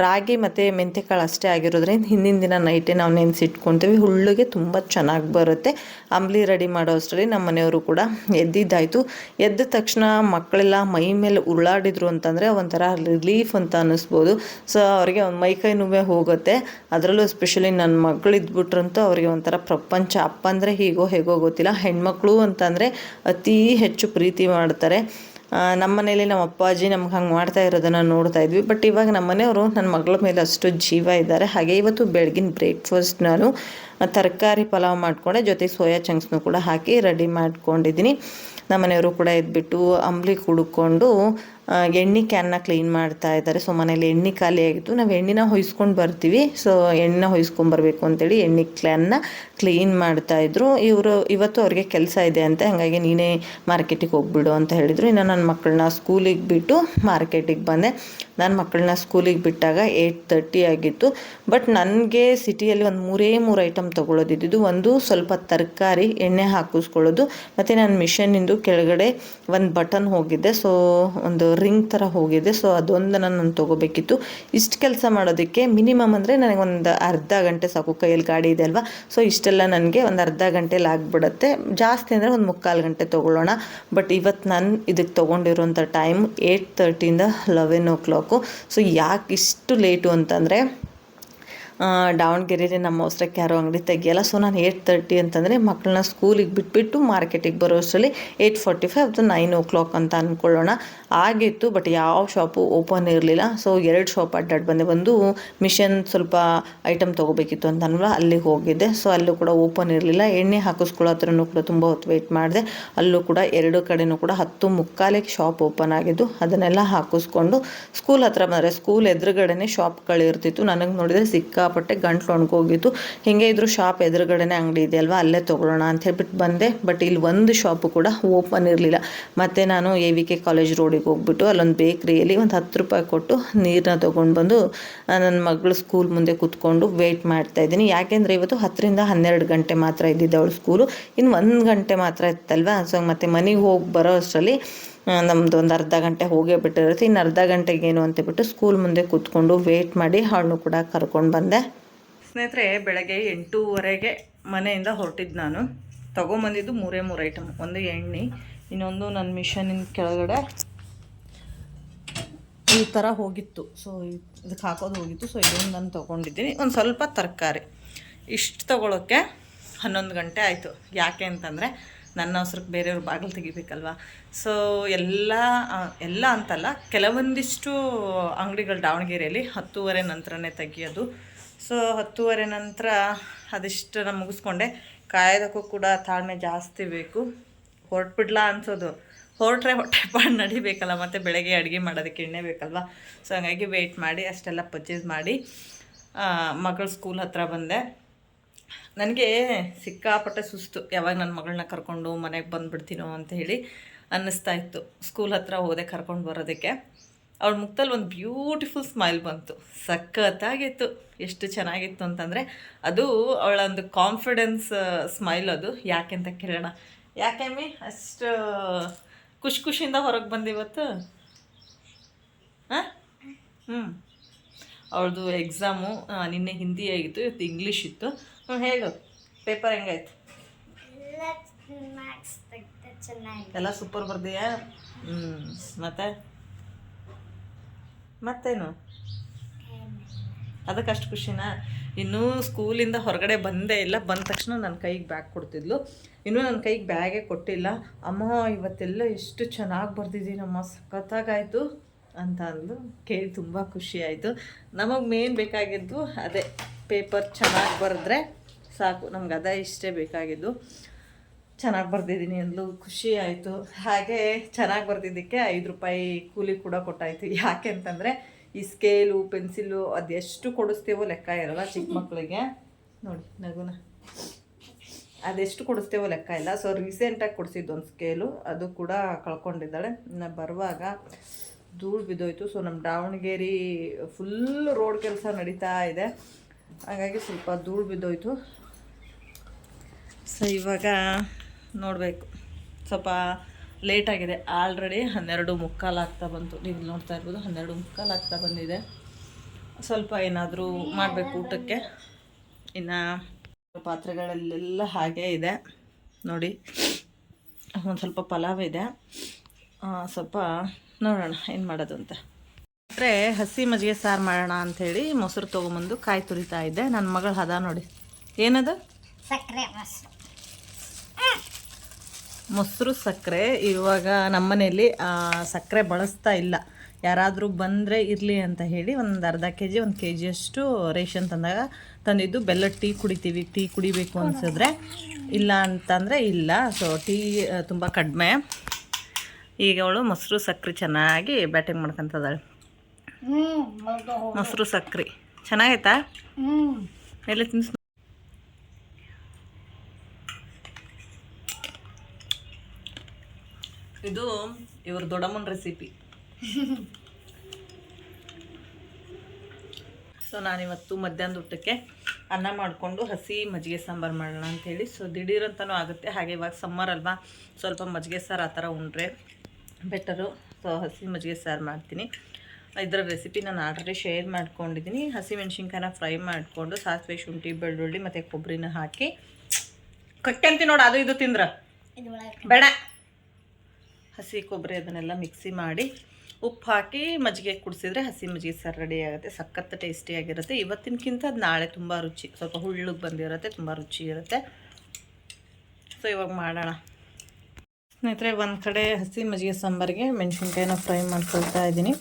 ರಾಗಿ ಮತ್ತು ಮೆಂತೆ ಕಾಳು ಅಷ್ಟೇ ಆಗಿರೋದ್ರಿಂದ ಹಿಂದಿನ ದಿನ ನೈಟೇ ನಾವು ನೆನೆಸಿಟ್ಕೊತೀವಿ. ಹುಳ್ಳಿಗೆ ತುಂಬ ಚೆನ್ನಾಗಿ ಬರುತ್ತೆ. ಅಂಬ್ಲಿ ರೆಡಿ ಮಾಡೋ ಅಷ್ಟರಲ್ಲಿ ನಮ್ಮ ಮನೆಯವರು ಕೂಡ ಎದ್ದಿದ್ದಾಯಿತು. ಎದ್ದ ತಕ್ಷಣ ಮಕ್ಕಳೆಲ್ಲ ಮೈ ಮೇಲೆ ಉರುಳಾಡಿದ್ರು ಅಂತಂದರೆ ಒಂಥರ ರಿಲೀಫ್ ಅಂತ ಅನ್ನಿಸ್ಬೋದು. ಸೊ ಅವರಿಗೆ ಒಂದು ಮೈಕೈ ನೋವೇ ಹೋಗುತ್ತೆ. ಅದರಲ್ಲೂ ಎಸ್ಪೆಷಲಿ ನನ್ನ ಮಕ್ಕಳಿದ್ಬಿಟ್ರಂತೂ ಅವರಿಗೆ ಒಂಥರ ಪ್ರಪಂಚ. ಅಪ್ಪ ಅಂದರೆ ಹೇಗೋ ಗೊತ್ತಿಲ್ಲ. ಹೆಣ್ಮಕ್ಳು ಅಂತಂದರೆ ಅತೀ ಹೆಚ್ಚು ಪ್ರೀತಿ ಮಾಡ್ತಾರೆ. ನಮ್ಮ ಮನೇಲಿ ನಮ್ಮ ಅಪ್ಪಾಜಿ ನಮ್ಗೆ ಹಂಗೆ ಮಾಡ್ತಾ ಇರೋದನ್ನು ನೋಡ್ತಾ ಇದ್ವಿ. ಬಟ್ ಇವಾಗ ನಮ್ಮ ಮನೆಯವರು ನನ್ನ ಮಗಳ ಮೇಲೆ ಅಷ್ಟು ಜೀವ ಇದ್ದಾರೆ. ಹಾಗೆ ಇವತ್ತು ಬೆಳಗಿನ ಬ್ರೇಕ್ಫಾಸ್ಟ್ ನಾನು ತರಕಾರಿ ಪಲಾವ್ ಮಾಡಿಕೊಂಡೆ, ಜೊತೆ ಸೋಯಾ ಚಂಕ್ಸ್ನೂ ಕೂಡ ಹಾಕಿ ರೆಡಿ ಮಾಡ್ಕೊಂಡಿದ್ದೀನಿ. ನಮ್ಮ ಮನೆಯವರು ಕೂಡ ಎದ್ಬಿಟ್ಟು ಅಂಬ್ಲಿ ಕುಡ್ಕೊಂಡು ಎಣ್ಣೆ ಕ್ಯಾನ್ನ ಕ್ಲೀನ್ ಮಾಡ್ತಾ ಇದ್ದಾರೆ. ಸೊ ಮನೇಲಿ ಎಣ್ಣೆ ಖಾಲಿ ಆಗಿತ್ತು. ನಾವು ಎಣ್ಣೆನ ಹೊಯ್ಸ್ಕೊಂಡು ಬರ್ತೀವಿ. ಸೊ ಎಣ್ಣೆನ ಹೊಯ್ಸ್ಕೊಂಬರ್ಬೇಕು ಅಂತೇಳಿ ಎಣ್ಣೆ ಕ್ಯಾನ್ನ ಕ್ಲೀನ್ ಮಾಡ್ತಾಯಿದ್ರು. ಇವತ್ತು ಅವ್ರಿಗೆ ಕೆಲಸ ಇದೆ ಅಂತ, ಹಾಗಾಗಿ ನೀನೇ ಮಾರ್ಕೆಟಿಗೆ ಹೋಗ್ಬಿಡು ಅಂತ ಹೇಳಿದರು. ಇನ್ನು ನನ್ನ ಮಕ್ಕಳನ್ನ ಸ್ಕೂಲಿಗೆ ಬಿಟ್ಟು ಮಾರ್ಕೆಟಿಗೆ ಬಂದೆ. ನನ್ನ ಮಕ್ಕಳನ್ನ ಸ್ಕೂಲಿಗೆ ಬಿಟ್ಟಾಗ 8:30 ಆಗಿತ್ತು. ಬಟ್ ನನಗೆ ಸಿಟಿಯಲ್ಲಿ ಒಂದು ಮೂರು ಐಟಮ್ ತೊಗೊಳೋದಿದ್ದು. ಒಂದು ಸ್ವಲ್ಪ ತರಕಾರಿ, ಎಣ್ಣೆ ಹಾಕಿಸ್ಕೊಳ್ಳೋದು, ಮತ್ತು ನಾನು ಮಿಷನ್ನಿಂದು ಕೆಳಗಡೆ ಒಂದು ಬಟನ್ ಹೋಗಿದ್ದೆ. ಸೊ ಒಂದು ರಿಂಗ್ ಥರ ಹೋಗಿದೆ. ಸೊ ಅದೊಂದನ್ನು ನಾನು ತೊಗೋಬೇಕಿತ್ತು. ಇಷ್ಟು ಕೆಲಸ ಮಾಡೋದಕ್ಕೆ ಮಿನಿಮಮ್ ಅಂದರೆ ನನಗೆ ಒಂದು ಅರ್ಧ ಗಂಟೆ ಸಾಕು. ಕೈಯಲ್ಲಿ ಗಾಡಿ ಇದೆ ಅಲ್ವಾ. ಸೊ ಇಷ್ಟೆಲ್ಲ ನನಗೆ ಒಂದು ಅರ್ಧ ಗಂಟೆಲಿ ಆಗಿಬಿಡುತ್ತೆ. ಜಾಸ್ತಿ ಅಂದರೆ ಒಂದು 3/4 ಗಂಟೆ ತೊಗೊಳ್ಳೋಣ. ಬಟ್ ಇವತ್ತು ನಾನು ಇದಕ್ಕೆ ತೊಗೊಂಡಿರೋಂಥ ಟೈಮ್ 8:30ಇಂದ 11 o'clock. ಸೊ ಯಾಕೆ ಇಷ್ಟು ಲೇಟು ಅಂತಂದರೆ ದಾವಣಗೆರೆಯಲ್ಲಿ ನಮ್ಮ ಅವಸರಕ್ಕೆ ಯಾರೋ ಅಂಗಡಿ ತೆಗಿಯಲ್ಲ. ಸೊ ನಾನು 8:30 ಅಂತಂದರೆ ಮಕ್ಕಳನ್ನ ಸ್ಕೂಲಿಗೆ ಬಿಟ್ಬಿಟ್ಟು ಮಾರ್ಕೆಟಿಗೆ ಬರೋ ಅಷ್ಟರಲ್ಲಿ 8:45 ಅಥವಾ 9 o'clock ಅಂತ ಅಂದ್ಕೊಳ್ಳೋಣ ಆಗಿತ್ತು. ಬಟ್ ಯಾವ ಶಾಪು ಓಪನ್ ಇರಲಿಲ್ಲ. ಸೊ 2 ಶಾಪ್ ಅಡ್ಡಾಡಿ ಬಂದೆ. ಒಂದು ಮಿಷನ್ ಸ್ವಲ್ಪ ಐಟಮ್ ತೊಗೋಬೇಕಿತ್ತು ಅಂತ ಅನ್ವಲ್ಲ, ಅಲ್ಲಿಗೆ ಹೋಗಿದ್ದೆ. ಸೊ ಅಲ್ಲೂ ಕೂಡ ಓಪನ್ ಇರಲಿಲ್ಲ. ಎಣ್ಣೆ ಹಾಕಿಸ್ಕೊಳ್ಳೋ ಹತ್ರನೂ ಕೂಡ ತುಂಬ ಹೊತ್ತು ವೆಯ್ಟ್ ಮಾಡಿದೆ. ಅಲ್ಲೂ ಕೂಡ 2 ಕಡೆನೂ ಕೂಡ 10:45 ಶಾಪ್ ಓಪನ್ ಆಗಿದ್ದು. ಅದನ್ನೆಲ್ಲ ಹಾಕಿಸ್ಕೊಂಡು ಸ್ಕೂಲ್ ಹತ್ರ ಬಂದರೆ ಸ್ಕೂಲ್ ಎದುರುಗಡೆನೇ ಶಾಪ್ಗಳಿರ್ತಿತ್ತು. ನನಗೆ ನೋಡಿದರೆ ಸಿಕ್ಕಾಪಟ್ಟೆ ಗಂಟ್ಲು ಒಣಗೋಗಿತ್ತು. ಹಿಂಗೆ ಇದ್ರು ಶಾಪ್ ಎದುರುಗಡೆನೇ ಅಂಗಡಿ ಇದೆ ಅಲ್ವಾ, ಅಲ್ಲೇ ತೊಗೊಳ್ಳೋಣ ಅಂತ ಹೇಳ್ಬಿಟ್ಟು ಬಂದೆ. ಬಟ್ ಇಲ್ಲಿ ಒಂದು ಶಾಪು ಕೂಡ ಓಪನ್ ಇರಲಿಲ್ಲ. ಮತ್ತು ನಾನು AVK ಕಾಲೇಜ್ ರೋಡಿಗೆ ಹೋಗ್ಬಿಟ್ಟು ಅಲ್ಲೊಂದು ಬೇಕ್ರಿಯಲ್ಲಿ ಒಂದು 10 ರೂಪಾಯಿ ಕೊಟ್ಟು ನೀರನ್ನ ತೊಗೊಂಡು ಬಂದು ನನ್ನ ಮಗಳು ಸ್ಕೂಲ್ ಮುಂದೆ ಕೂತ್ಕೊಂಡು ವೆಯ್ಟ್ ಮಾಡ್ತಾಯಿದ್ದೀನಿ. ಯಾಕೆಂದರೆ ಇವತ್ತು 10ರಿಂದ 12 ಗಂಟೆ ಮಾತ್ರ ಇದ್ದಿದ್ದು ಅವಳು ಸ್ಕೂಲು. ಇನ್ನು 1 ಗಂಟೆ ಮಾತ್ರ ಇತ್ತಲ್ವ. ಸೊ ಮತ್ತು ಮನೆಗೆ ಹೋಗಿ ಬರೋ ಅಷ್ಟರಲ್ಲಿ ನಮ್ಮದು ಒಂದು ಅರ್ಧ ಗಂಟೆ ಹೋಗೇ ಬಿಟ್ಟಿರುತ್ತೆ. ಇನ್ನು ಅರ್ಧ ಗಂಟೆಗೆ ಏನು ಅಂತಬಿಟ್ಟು ಸ್ಕೂಲ್ ಮುಂದೆ ಕೂತ್ಕೊಂಡು ವೆಯ್ಟ್ ಮಾಡಿ ಅವಳನ್ನು ಕೂಡ ಕರ್ಕೊಂಡು ಬಂದೆ. ಸ್ನೇಹಿತರೆ, ಬೆಳಗ್ಗೆ 8:30ಗೆ ಮನೆಯಿಂದ ಹೊರಟಿದ್ದು ನಾನು. ತೊಗೊಂಬಂದಿದ್ದು 3 ಐಟಮ್. ಒಂದು ಎಣ್ಣೆ, ಇನ್ನೊಂದು ನನ್ನ ಮಿಷನಿನ ಕೆಳಗಡೆ ಈ ಥರ ಹೋಗಿತ್ತು. ಸೊ ಇದಕ್ಕೆ ಹಾಕೋದು ಹೋಗಿತ್ತು. ಸೊ ಇದನ್ನು ನಾನು ತೊಗೊಂಡಿದ್ದೀನಿ. ಒಂದು ಸ್ವಲ್ಪ ತರಕಾರಿ. ಇಷ್ಟು ತೊಗೊಳೋಕ್ಕೆ 11 ಗಂಟೆ ಆಯಿತು. ಯಾಕೆ ಅಂತಂದರೆ ನನ್ನ ಅವಸರಕ್ಕೆ ಬೇರೆಯವ್ರು ಬಾಗಿಲು ತೆಗಿಬೇಕಲ್ವ. ಸೊ ಎಲ್ಲ ಅಂತಲ್ಲ, ಕೆಲವೊಂದಿಷ್ಟು ಅಂಗಡಿಗಳು ದಾವಣಗೆರೆಯಲ್ಲಿ 10:30 ನಂತರನೇ ತೆಗಿಯೋದು. ಸೊ 10:30 ನಂತರ ಅದಿಷ್ಟನ್ನು ಮುಗಿಸ್ಕೊಂಡೆ. ಕಾಯೋದಕ್ಕೂ ಕೂಡ ತಾಳ್ಮೆ ಜಾಸ್ತಿ ಬೇಕು. ಹೊರಟ್ಬಿಡ್ಲಾ ಅನ್ಸೋದು. ಹೊರಟ್ರೆ ಹೊಟ್ಟೆಪಾಡು ನಡಿಬೇಕಲ್ಲ, ಮತ್ತು ಬೆಳಗ್ಗೆ ಅಡುಗೆ ಮಾಡೋದಕ್ಕೆ ಎಣ್ಣೆ ಬೇಕಲ್ವ. ಸೊ ಹಾಗಾಗಿ ವೆಯ್ಟ್ ಮಾಡಿ ಅಷ್ಟೆಲ್ಲ ಪರ್ಚೇಸ್ ಮಾಡಿ ಮಗಳ ಸ್ಕೂಲ್ ಹತ್ರ ಬಂದೆ. ನನಗೆ ಸಿಕ್ಕಾಪಟ್ಟೆ ಸುಸ್ತು. ಯಾವಾಗ ನನ್ನ ಮಗಳನ್ನ ಕರ್ಕೊಂಡು ಮನೆಗೆ ಬಂದುಬಿಡ್ತೀನೋ ಅಂತ ಹೇಳಿ ಅನ್ನಿಸ್ತಾ ಇತ್ತು. ಸ್ಕೂಲ್ ಹತ್ರ ಹೋದೆ ಕರ್ಕೊಂಡು ಬರೋದಕ್ಕೆ. ಅವಳ ಮುಖದಲ್ಲಿ ಒಂದು ಬ್ಯೂಟಿಫುಲ್ ಸ್ಮೈಲ್ ಬಂತು. ಸಖತ್ತಾಗಿತ್ತು. ಎಷ್ಟು ಚೆನ್ನಾಗಿತ್ತು ಅಂತಂದರೆ ಅದು ಅವಳೊಂದು ಕಾನ್ಫಿಡೆನ್ಸ್ ಸ್ಮೈಲ್. ಅದು ಯಾಕೆ ಅಂತ ಕೇಳೋಣ. ಯಾಕೆಮ್ಮಿ ಅಷ್ಟು ಖುಷಿಯಿಂದ ಹೊರಗೆ ಬಂದಿವತ್ತು? ಹಾಂ, ಅವಳದು ಎಕ್ಸಾಮು ನಿನ್ನೆ ಹಿಂದಿ ಆಗಿತ್ತು, ಇವತ್ತು ಇಂಗ್ಲೀಷ್ ಇತ್ತು. ಹೇಳು, ಪೇಪರ್ ಹೆಂಗಾಯ್ತು? ಎಲ್ಲ ಸೂಪರ್ ಬರ್ದೀಯಾ? ಮತ್ತೇನು ಅದಕ್ಕಷ್ಟು ಖುಷಿನಾ? ಇನ್ನೂ ಸ್ಕೂಲಿಂದ ಹೊರಗಡೆ ಬಂದೇ ಇಲ್ಲ. ಬಂದ ತಕ್ಷಣ ನನ್ನ ಕೈಗೆ ಬ್ಯಾಗ್ ಕೊಡ್ತಿದ್ಲು. ಇನ್ನೂ ನನ್ನ ಕೈಗೆ ಬ್ಯಾಗೇ ಕೊಟ್ಟಿಲ್ಲ. ಅಮ್ಮ ಇವತ್ತೆಲ್ಲ ಎಷ್ಟು ಚೆನ್ನಾಗಿ ಬರ್ದಿದ್ದೀನಮ್ಮ, ಸಖತ್ತಾಗಾಯಿತು ಅಂತ ಅಂದು ಕೇಳಿ ತುಂಬ ಖುಷಿ ಆಯಿತು. ನಮಗೆ ಮೇನ್ ಬೇಕಾಗಿದ್ದು ಅದೇ, ಪೇಪರ್ ಚೆನ್ನಾಗಿ ಬರೆದ್ರೆ ಸಾಕು, ನಮ್ಗೆ ಅದೇ ಇಷ್ಟೇ ಬೇಕಾಗಿದ್ದು. ಚೆನ್ನಾಗಿ ಬರ್ದಿದ್ದೀನಿ ಅಂದ್ಲು, ಖುಷಿ ಆಯಿತು. ಹಾಗೆ ಚೆನ್ನಾಗಿ ಬರ್ದಿದ್ದಕ್ಕೆ 5 ರೂಪಾಯಿ ಕೂಲಿ ಕೂಡ ಕೊಟ್ಟಾಯಿತು. ಯಾಕೆ ಅಂತಂದರೆ ಈ ಸ್ಕೇಲು, ಪೆನ್ಸಿಲು ಅದೆಷ್ಟು ಕೊಡಿಸ್ತೀವೋ ಲೆಕ್ಕ ಇರೋಲ್ಲ ಚಿಕ್ಕ ಮಕ್ಕಳಿಗೆ. ನೋಡಿ ನಗುನ ಅದೆಷ್ಟು ಕೊಡಿಸ್ತೇವೋ ಲೆಕ್ಕ ಇಲ್ಲ. ಸೊ ರೀಸೆಂಟಾಗಿ ಕೊಡಿಸಿದ್ದು ಒಂದು ಸ್ಕೇಲು, ಅದು ಕೂಡ ಕಳ್ಕೊಂಡಿದ್ದಾಳೆ. ಇನ್ನು ಬರುವಾಗ ಧೂಳು ಬಿದ್ದೋಯ್ತು. ಸೊ ನಮ್ಮ ದಾವಣಗೆರೆ ಫುಲ್ ರೋಡ್ ಕೆಲಸ ನಡೀತಾ ಇದೆ, ಹಾಗಾಗಿ ಸ್ವಲ್ಪ ಧೂಳು ಬಿದ್ದೋಯ್ತು. ಸೊ ಇವಾಗ ನೋಡಬೇಕು, ಸ್ವಲ್ಪ ಲೇಟಾಗಿದೆ. ಆಲ್ರೆಡಿ 12:45 ಆಗ್ತಾ ಬಂತು. ನೀವು ನೋಡ್ತಾ ಇರ್ಬೋದು 12:45 ಆಗ್ತಾ ಬಂದಿದೆ. ಸ್ವಲ್ಪ ಏನಾದರೂ ಮಾಡಬೇಕು ಊಟಕ್ಕೆ. ಇನ್ನು ಪಾತ್ರೆಗಳಲ್ಲೆಲ್ಲ ಹಾಗೇ ಇದೆ ನೋಡಿ. ಒಂದು ಸ್ವಲ್ಪ ಪಲಾವ್ ಇದೆ, ಸ್ವಲ್ಪ ನೋಡೋಣ ಏನು ಮಾಡೋದು ಅಂತ. ಅಂದರೆ ಹಸಿ ಮಜ್ಜಿಗೆ ಸಾರು ಮಾಡೋಣ ಅಂಥೇಳಿ ಮೊಸರು ತೊಗೊಂಬಂದು ಕಾಯಿ ತುರಿತಾ ಇದ್ದೆ. ನನ್ನ ಮಗಳು ಹದ ನೋಡಿ, ಏನದು ಸಕ್ಕರೆ ಮೊಸರು ಸಕ್ಕರೆ. ಇವಾಗ ನಮ್ಮನೇಲಿ ಸಕ್ಕರೆ ಬಳಸ್ತಾ ಇಲ್ಲ. ಯಾರಾದರೂ ಬಂದರೆ ಇರಲಿ ಅಂತ ಹೇಳಿ ಒಂದು ಅರ್ಧ kg 1 kg ರೇಷನ್ ತಂದಿದ್ದು ಬೆಲ್ಲದ ಟೀ ಕುಡಿತೀವಿ. ಟೀ ಕುಡಿಬೇಕು ಅನಿಸಿದ್ರೆ, ಇಲ್ಲ ಅಂತಂದರೆ ಇಲ್ಲ. ಸೊ ಟೀ ತುಂಬ ಕಡಿಮೆ. ಈಗ ಅವಳು ಮೊಸರು ಸಕ್ಕರೆ ಚೆನ್ನಾಗಿ ಬ್ಯಾಟಿಂಗ್ ಮಾಡ್ಕೊತದಾಳೆ. ಮೊಸರು ಸಕ್ಕರೆ ಚೆನ್ನಾಗೈತಾ? ಎಲ್ಲಿ ತಿನ್ಸ್. ಇದು ಇವ್ರ ದೊಡ್ಡಮ್ಮನ ರೆಸಿಪಿ. ಸೊ ನಾನಿವತ್ತು ಮಧ್ಯಾಹ್ನದ ಊಟಕ್ಕೆ ಅನ್ನ ಮಾಡಿಕೊಂಡು ಹಸಿ ಮಜ್ಜಿಗೆ ಸಾಂಬಾರು ಮಾಡೋಣ ಅಂಥೇಳಿ. ಸೊ ದಿಢೀರಂತನೂ ಆಗುತ್ತೆ. ಹಾಗೆ ಇವಾಗ ಸಮ್ಮರ್ ಅಲ್ವಾ, ಸ್ವಲ್ಪ ಮಜ್ಜಿಗೆ ಸಾರು ಆ ಥರ ಉಂಡ್ರೆ ಬೆಟರು. ಸೊ ಹಸಿ ಮಜ್ಜಿಗೆ ಸಾರು ಮಾಡ್ತೀನಿ. ಇದರ ರೆಸಿಪಿ ನಾನು ಆಲ್ರೆಡಿ ಶೇರ್ ಮಾಡ್ಕೊಂಡಿದ್ದೀನಿ. ಹಸಿ ಮೆಣಸಿನ್ಕಾಯಿನ ಫ್ರೈ ಮಾಡಿಕೊಂಡು ಸಾಸಿವೆ, ಶುಂಠಿ, ಬೆಳ್ಳುಳ್ಳಿ ಮತ್ತು ಕೊಬ್ಬರಿನ ಹಾಕಿ ಕಟ್ಟಂತಿ ನೋಡಿ. ಅದು ಇದು ತಿಂದ್ರೆ ಬೇಡ. ಹಸಿ ಕೊಬ್ಬರಿ ಅದನ್ನೆಲ್ಲ ಮಿಕ್ಸಿ ಮಾಡಿ ಉಪ್ಪು ಹಾಕಿ ಮಜ್ಜಿಗೆ ಕುಡಿಸಿದ್ರೆ ಹಸಿ ಮಜ್ಜಿಗೆ ಸಾರು ರೆಡಿ ಆಗುತ್ತೆ. ಸಖತ್ ಟೇಸ್ಟಿಯಾಗಿರುತ್ತೆ. ಇವತ್ತಿನಕ್ಕಿಂತ ಅದು ನಾಳೆ ತುಂಬ ರುಚಿ, ಸ್ವಲ್ಪ ಹುಳ್ಳಿಗೆ ಬಂದಿರುತ್ತೆ, ತುಂಬ ರುಚಿ ಇರುತ್ತೆ. ಸೊ ಇವಾಗ ಮಾಡೋಣ ಸ್ನೇಹಿತರೆ. ಒಂದು ಕಡೆ ಹಸಿ ಮಜ್ಜಿಗೆ ಸಾಂಬಾರಿಗೆ ಮೆಣಸಿನ್ಕಾಯಿನ ಫ್ರೈ ಮಾಡ್ಕೊಳ್ತಾ ಇದ್ದೀನಿ.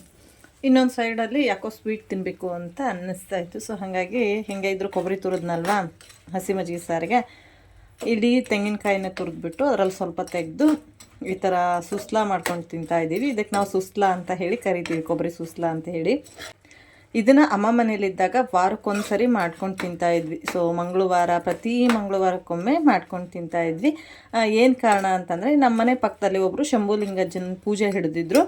ಇನ್ನೊಂದು ಸೈಡಲ್ಲಿ ಯಾಕೋ ಸ್ವೀಟ್ ತಿನ್ನಬೇಕು ಅಂತ ಅನ್ನಿಸ್ತಾ ಇತ್ತು. ಸೊ ಹಾಗಾಗಿ ಹೆಂಗೆ ಇದ್ರೂ ಕೊಬ್ಬರಿ ತುರಿದ್ನಲ್ವಾ ಹಸಿ ಮಜ್ಜಿಗೆ ಸಾರಿಗೆ, ಇಡೀ ತೆಂಗಿನಕಾಯಿನ ತುರಿದ್ಬಿಟ್ಟು ಅದರಲ್ಲಿ ಸ್ವಲ್ಪ ತೆಗೆದು ಈ ಥರ ಸುಸ್ಲಾ ಮಾಡ್ಕೊಂಡು ತಿಂತಾಯಿದ್ದೀವಿ. ಇದಕ್ಕೆ ನಾವು ಸುಸ್ಲಾ ಅಂತ ಹೇಳಿ ಕರಿತೀವಿ, ಕೊಬ್ಬರಿ ಸುಸ್ಲಾ ಅಂತ ಹೇಳಿ. ಇದನ್ನು ಅಮ್ಮ ಮನೇಲಿದ್ದಾಗ ವಾರಕ್ಕೊಂದ್ಸರಿ ಮಾಡ್ಕೊಂಡು ತಿಂತಾಯಿದ್ವಿ. ಸೊ ಪ್ರತಿ ಮಂಗಳವಾರಕ್ಕೊಮ್ಮೆ ಮಾಡ್ಕೊಂಡು ತಿಂತಾಯಿದ್ವಿ. ಏನು ಕಾರಣ ಅಂತಂದರೆ ನಮ್ಮ ಮನೆ ಪಕ್ಕದಲ್ಲಿ ಒಬ್ಬರು ಶಂಭುಲಿಂಗಜ್ಜನ ಪೂಜೆ ಹಿಡಿದಿದ್ರು.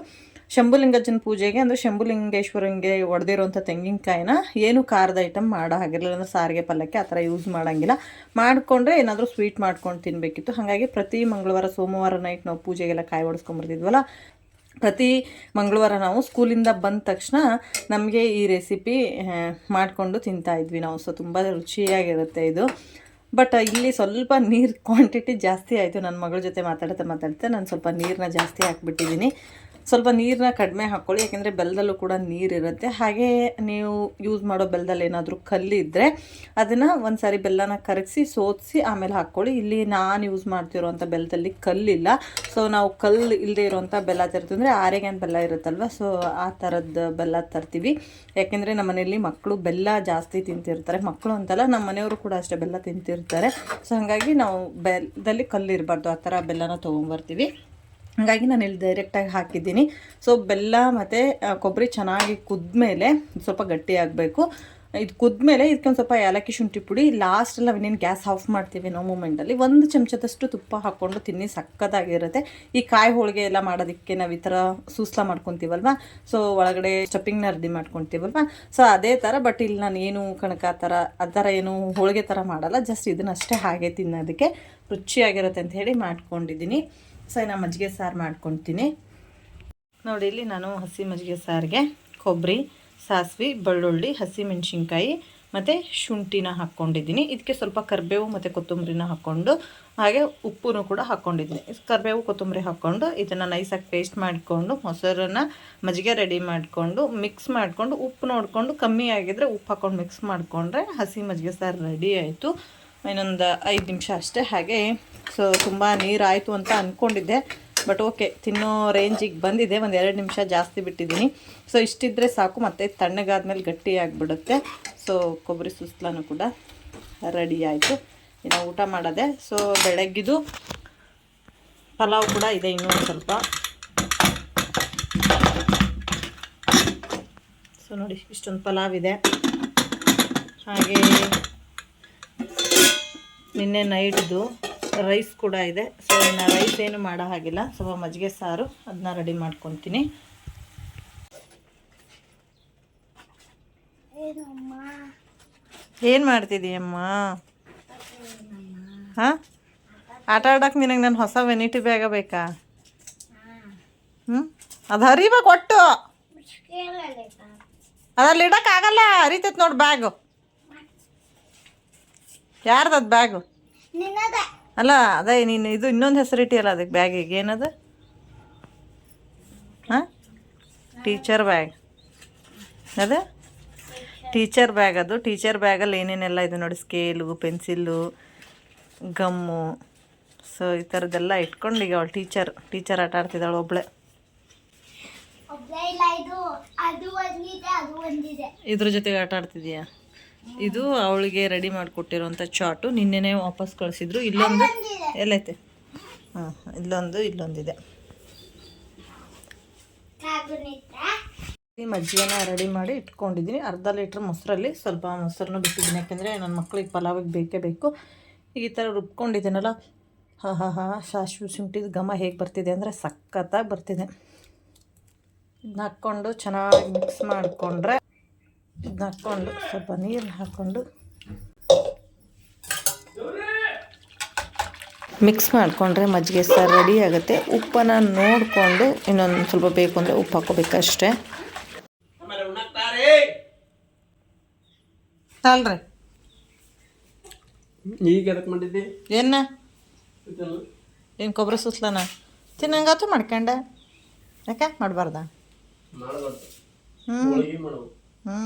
ಶಂಭುಲಿಂಗಜ್ಜನ ಪೂಜೆಗೆ ಅಂದರೆ ಶಂಭುಲಿಂಗೇಶ್ವರಂಗೆ ಒಡೆದಿರೋಂಥ ತೆಂಗಿನಕಾಯಿನ ಏನು ಖಾರದ ಐಟಮ್ ಮಾಡೋ ಹಾಗಿರಲಿಲ್ಲ, ಅಂದರೆ ಸಾರಿಗೆ ಪಲ್ಯಕ್ಕೆ ಆ ಥರ ಯೂಸ್ ಮಾಡೋಂಗಿಲ್ಲ. ಮಾಡಿಕೊಂಡ್ರೆ ಏನಾದರೂ ಸ್ವೀಟ್ ಮಾಡ್ಕೊಂಡು ತಿನ್ನಬೇಕಿತ್ತು. ಹಾಗಾಗಿ ಪ್ರತಿ ಮಂಗಳವಾರ ಸೋಮವಾರ ನೈಟ್ ನಾವು ಪೂಜೆಗೆಲ್ಲ ಕಾಯಿ ಹೊಡೆಸ್ಕೊಂಬರ್ತಿದ್ವಲ್ಲ, ಪ್ರತಿ ಮಂಗಳವಾರ ನಾವು ಸ್ಕೂಲಿಂದ ಬಂದ ತಕ್ಷಣ ನಮಗೆ ಈ ರೆಸಿಪಿ ಮಾಡಿಕೊಂಡು ತಿಂತಾಯಿದ್ವಿ ನಾವು. ಸೊ ತುಂಬ ರುಚಿಯಾಗಿರುತ್ತೆ ಇದು. ಬಟ್ ಇಲ್ಲಿ ಸ್ವಲ್ಪ ನೀರು ಕ್ವಾಂಟಿಟಿ ಜಾಸ್ತಿ ಆಯಿತು. ನನ್ನ ಮಗಳ ಜೊತೆ ಮಾತಾಡ್ತಾ ನಾನು ಸ್ವಲ್ಪ ನೀರನ್ನ ಜಾಸ್ತಿ ಹಾಕ್ಬಿಟ್ಟಿದ್ದೀನಿ. ಸ್ವಲ್ಪ ನೀರನ್ನ ಕಡಿಮೆ ಹಾಕ್ಕೊಳ್ಳಿ, ಯಾಕೆಂದರೆ ಬೆಲ್ಲದಲ್ಲೂ ಕೂಡ ನೀರಿರುತ್ತೆ. ಹಾಗೆ ನೀವು ಯೂಸ್ ಮಾಡೋ ಬೆಲ್ಲದಲ್ಲಿ ಏನಾದರೂ ಕಲ್ಲಿದ್ದರೆ ಅದನ್ನು ಒಂದು ಸಾರಿ ಬೆಲ್ಲನ ಕರಗಿಸಿ ಸೋದಿಸಿ ಆಮೇಲೆ ಹಾಕ್ಕೊಳ್ಳಿ. ಇಲ್ಲಿ ನಾನು ಯೂಸ್ ಮಾಡ್ತಿರೋಂಥ ಬೆಲ್ಲದಲ್ಲಿ ಕಲ್ಲಿಲ್ಲ. ಸೊ ನಾವು ಕಲ್ಲು ಇಲ್ಲದೆ ಇರೋವಂಥ ಬೆಲ್ಲ ತರ್ತೀವಿ, ಅಂದರೆ ಆರೆಗ್ಯಾನ್ ಬೆಲ್ಲ ಇರುತ್ತಲ್ವ, ಸೊ ಆ ಥರದ್ದು ಬೆಲ್ಲ ತರ್ತೀವಿ. ಯಾಕೆಂದರೆ ನಮ್ಮ ಮನೆಯಲ್ಲಿ ಮಕ್ಕಳು ಬೆಲ್ಲ ಜಾಸ್ತಿ ತಿಂತಿರ್ತಾರೆ. ಮಕ್ಕಳು ಅಂತಲ್ಲ, ನಮ್ಮ ಮನೆಯವರು ಕೂಡ ಅಷ್ಟೇ ಬೆಲ್ಲ ತಿಂತಿರ್ತಾರೆ. ಸೊ ಹಾಗಾಗಿ ನಾವು ಬೆಲ್ಲದಲ್ಲಿ ಕಲ್ಲಿರಬಾರ್ದು, ಆ ಥರ ಬೆಲ್ಲನ ತೊಗೊಂಬರ್ತೀವಿ. ಹಾಗಾಗಿ ನಾನು ಇಲ್ಲಿ ಡೈರೆಕ್ಟಾಗಿ ಹಾಕಿದ್ದೀನಿ. ಸೊ ಬೆಲ್ಲ ಮತ್ತು ಕೊಬ್ಬರಿ ಚೆನ್ನಾಗಿ ಕುದ್ಮೇಲೆ ಸ್ವಲ್ಪ ಗಟ್ಟಿ ಆಗಬೇಕು. ಇದು ಕುದ್ಮೇಲೆ ಇದಕ್ಕೊಂದು ಸ್ವಲ್ಪ ಏಲಕ್ಕಿ ಶುಂಠಿ ಪುಡಿ, ಲಾಸ್ಟಲ್ಲಿ ನಾವೇನೇನು ಗ್ಯಾಸ್ ಆಫ್ ಮಾಡ್ತೀವಿ ನಾವು ಮೂಮೆಂಟಲ್ಲಿ 1 ಚಮಚದಷ್ಟು ತುಪ್ಪ ಹಾಕ್ಕೊಂಡು ತಿನ್ನಿ, ಸಕ್ಕತ್ತಾಗಿರುತ್ತೆ. ಈ ಕಾಯಿ ಹೋಳಿಗೆ ಎಲ್ಲ ಮಾಡೋದಕ್ಕೆ ನಾವು ಈ ಥರ ಸೂಸ್ಲಾ ಮಾಡ್ಕೊತೀವಲ್ವ, ಸೊ ಒಳಗಡೆ ಸ್ಟಫಿಂಗ್ನ ರೆಡಿ ಮಾಡ್ಕೊತೀವಲ್ವ, ಸೊ ಅದೇ ಥರ. ಬಟ್ ಇಲ್ಲಿ ನಾನು ಏನು ಕಣಕ ಆ ಥರ ಏನು ಹೋಳಿಗೆ ಥರ ಮಾಡಲ್ಲ, ಜಸ್ಟ್ ಇದನ್ನಷ್ಟೇ ಹಾಗೆ ತಿನ್ನೋದಕ್ಕೆ ರುಚಿಯಾಗಿರುತ್ತೆ ಅಂತ ಹೇಳಿ ಮಾಡ್ಕೊಂಡಿದ್ದೀನಿ. ಸೊ ನಾನು ಮಜ್ಜಿಗೆ ಸಾರು ಮಾಡ್ಕೊತೀನಿ ನೋಡಿ. ಇಲ್ಲಿ ನಾನು ಹಸಿ ಮಜ್ಜಿಗೆ ಸಾರಿಗೆ ಕೊಬ್ಬರಿ, ಸಾಸಿವೆ, ಬೆಳ್ಳುಳ್ಳಿ, ಹಸಿ ಮೆಣಸಿನ್ಕಾಯಿ ಮತ್ತು ಶುಂಠಿನ ಹಾಕ್ಕೊಂಡಿದ್ದೀನಿ. ಇದಕ್ಕೆ ಸ್ವಲ್ಪ ಕರಿಬೇವು ಮತ್ತು ಕೊತ್ತಂಬರಿನ ಹಾಕ್ಕೊಂಡು, ಹಾಗೆ ಉಪ್ಪು ಕೂಡ ಹಾಕ್ಕೊಂಡಿದ್ದೀನಿ. ಕರಿಬೇವು ಕೊತ್ತಂಬರಿ ಹಾಕ್ಕೊಂಡು ಇದನ್ನು ನೈಸಾಗಿ ಪೇಸ್ಟ್ ಮಾಡಿಕೊಂಡು ಮೊಸರನ್ನು ಮಜ್ಜಿಗೆ ರೆಡಿ ಮಾಡಿಕೊಂಡು ಮಿಕ್ಸ್ ಮಾಡಿಕೊಂಡು ಉಪ್ಪು ನೋಡಿಕೊಂಡು ಕಮ್ಮಿ ಆಗಿದ್ದರೆ ಉಪ್ಪು ಹಾಕ್ಕೊಂಡು ಮಿಕ್ಸ್ ಮಾಡಿಕೊಂಡ್ರೆ ಹಸಿ ಮಜ್ಜಿಗೆ ಸಾರು ರೆಡಿ ಆಯಿತು. ಇನ್ನೊಂದು 5 ನಿಮಿಷ ಅಷ್ಟೇ. ಹಾಗೆ ಸೊ ತುಂಬ ನೀರಾಯಿತು ಅಂತ ಅಂದ್ಕೊಂಡಿದ್ದೆ, ಬಟ್ ಓಕೆ, ತಿನ್ನೋ ರೇಂಜಿಗೆ ಬಂದಿದೆ. 1-2 ನಿಮಿಷ ಜಾಸ್ತಿ ಬಿಟ್ಟಿದ್ದೀನಿ. ಸೊ ಇಷ್ಟಿದ್ರೆ ಸಾಕು, ಮತ್ತು ತಣ್ಣಗಾದ್ಮೇಲೆ ಗಟ್ಟಿ ಆಗಿಬಿಡುತ್ತೆ. ಸೊ ಕೊಬ್ಬರಿ ಸುಸ್ಲಾನು ಕೂಡ ರೆಡಿ ಆಯಿತು. ಇನ್ನು ಊಟ ಮಾಡೋದೆ. ಸೊ ಬೆಳಗ್ಗಿದು ಪಲಾವ್ ಕೂಡ ಇದೆ, ಇನ್ನೂ ಒಂದು ಸ್ವಲ್ಪ. ಸೊ ನೋಡಿ, ಇಷ್ಟೊಂದು ಪಲಾವ್ ಇದೆ. ಹಾಗೆ ನಿನ್ನೆ ನೈಟ್ದು ರೈಸ್ ಕೂಡ ಇದೆ. ಸೊ ಇನ್ನು ರೈಸ್ ಏನು ಮಾಡೋ ಹಾಗಿಲ್ಲ, ಸ್ವಲ್ಪ ಮಜ್ಜಿಗೆ ಸಾರು ಅದನ್ನ ರೆಡಿ ಮಾಡ್ಕೊತೀನಿ. ಏನು ಮಾಡ್ತಿದ್ದೀಯಮ್ಮ? ಹಾಂ, ಆಟ ಆಡೋಕೆ ನಿನಗೆ ನನ್ನ ಹೊಸ ವೆನಿಟಿ ಬ್ಯಾಗ ಬೇಕಾ? ಅದು ಹರಿಬೇಕು ಒಟ್ಟು, ಅದಲ್ಲಿ ಇಡೋಕ್ಕಾಗಲ್ಲ, ಹರಿತೈತೆ ನೋಡಿ ಬ್ಯಾಗು. ಯಾರ್ದದು ಬ್ಯಾಗು? ಅಲ್ಲ ಅದೇ ನೀನು ಇದು ಇನ್ನೊಂದು ಹೆಸರಿಟ್ಟಿಯಲ್ಲ ಅದಕ್ಕೆ ಬ್ಯಾಗಿಗೆ, ಏನದು? ಹಾಂ, ಟೀಚರ್ ಬ್ಯಾಗ್. ಅದೇ ಟೀಚರ್ ಬ್ಯಾಗ್. ಅದು ಟೀಚರ್ ಬ್ಯಾಗಲ್ಲಿ ಏನೇನೆಲ್ಲ ಇದೆ ನೋಡಿ, ಸ್ಕೇಲು, ಪೆನ್ಸಿಲ್ಲು, ಗಮ್ಮು. ಸೊ ಈ ಥರದ್ದೆಲ್ಲ ಇಟ್ಕೊಂಡು ಈಗ ಅವಳು ಟೀಚರ್ ಆಟ ಆಡ್ತಿದ್ದಾಳೆ ಒಬ್ಬಳೆ. ಇದ್ರ ಜೊತೆಗೆ ಆಟ ಆಡ್ತಿದೀಯಾ? ಇದು ಅವಳಿಗೆ ರೆಡಿ ಮಾಡಿಕೊಟ್ಟಿರೋಂಥ ಚಾಟು, ನಿನ್ನೆನೇ ವಾಪಸ್ ಕಳಿಸಿದ್ರು. ಇಲ್ಲೊಂದು ಎಲ್ಲೈತೆ? ಹಾಂ, ಇಲ್ಲೊಂದಿದೆ. ಈ ಮಜ್ಜಿಗೆನ ರೆಡಿ ಮಾಡಿ ಇಟ್ಕೊಂಡಿದ್ದೀನಿ. ಅರ್ಧ ಲೀಟ್ರ್ ಮೊಸರಲ್ಲಿ ಸ್ವಲ್ಪ ಮೊಸರನ್ನ ಬಿಟ್ಟಿದ್ದೀನಿ, ಯಾಕೆಂದರೆ ನನ್ನ ಮಕ್ಳಿಗೆ ಪಲಾವಿಗೆ ಬೇಕೇ ಬೇಕು. ಈ ಥರ ರುಬ್ಕೊಂಡಿದ್ದೀನಲ್ಲ, ಸಾಸಿವೆ ಶುಂಠಿದ ಘಮ ಹೇಗೆ ಬರ್ತಿದೆ ಅಂದರೆ ಸಖತ್ತಾಗಿ ಬರ್ತಿದೆ. ಇದನ್ನ ಹಾಕ್ಕೊಂಡು ಚೆನ್ನಾಗಿ ಮಿಕ್ಸ್ ಮಾಡಿಕೊಂಡ್ರೆ, ಇದನ್ನ ಹಾಕ್ಕೊಂಡು ಸ್ವಲ್ಪ ನೀರು ಹಾಕ್ಕೊಂಡು ಮಿಕ್ಸ್ ಮಾಡಿಕೊಂಡ್ರೆ ಮಜ್ಜಿಗೆ ಸಾರು ರೆಡಿ ಆಗುತ್ತೆ. ಉಪ್ಪನ್ನು ನೋಡಿಕೊಂಡು ಇನ್ನೊಂದು ಸ್ವಲ್ಪ ಬೇಕು ಅಂದರೆ ಉಪ್ಪು ಹಾಕೋಬೇಕಷ್ಟೇ. ಅಲ್ರಿ ಈಗ ಎದಕ್ಕೆ ಮಾಡಿದ್ದಿ? ಏನು ಕೊಬ್ಬರಿ ಸುಸ್ಲಾನ ತಿನ್ನಂಗಾತು ಮಾಡ್ಕೊಂಡೆ, ಯಾಕೆ ಮಾಡಬಾರ್ದ?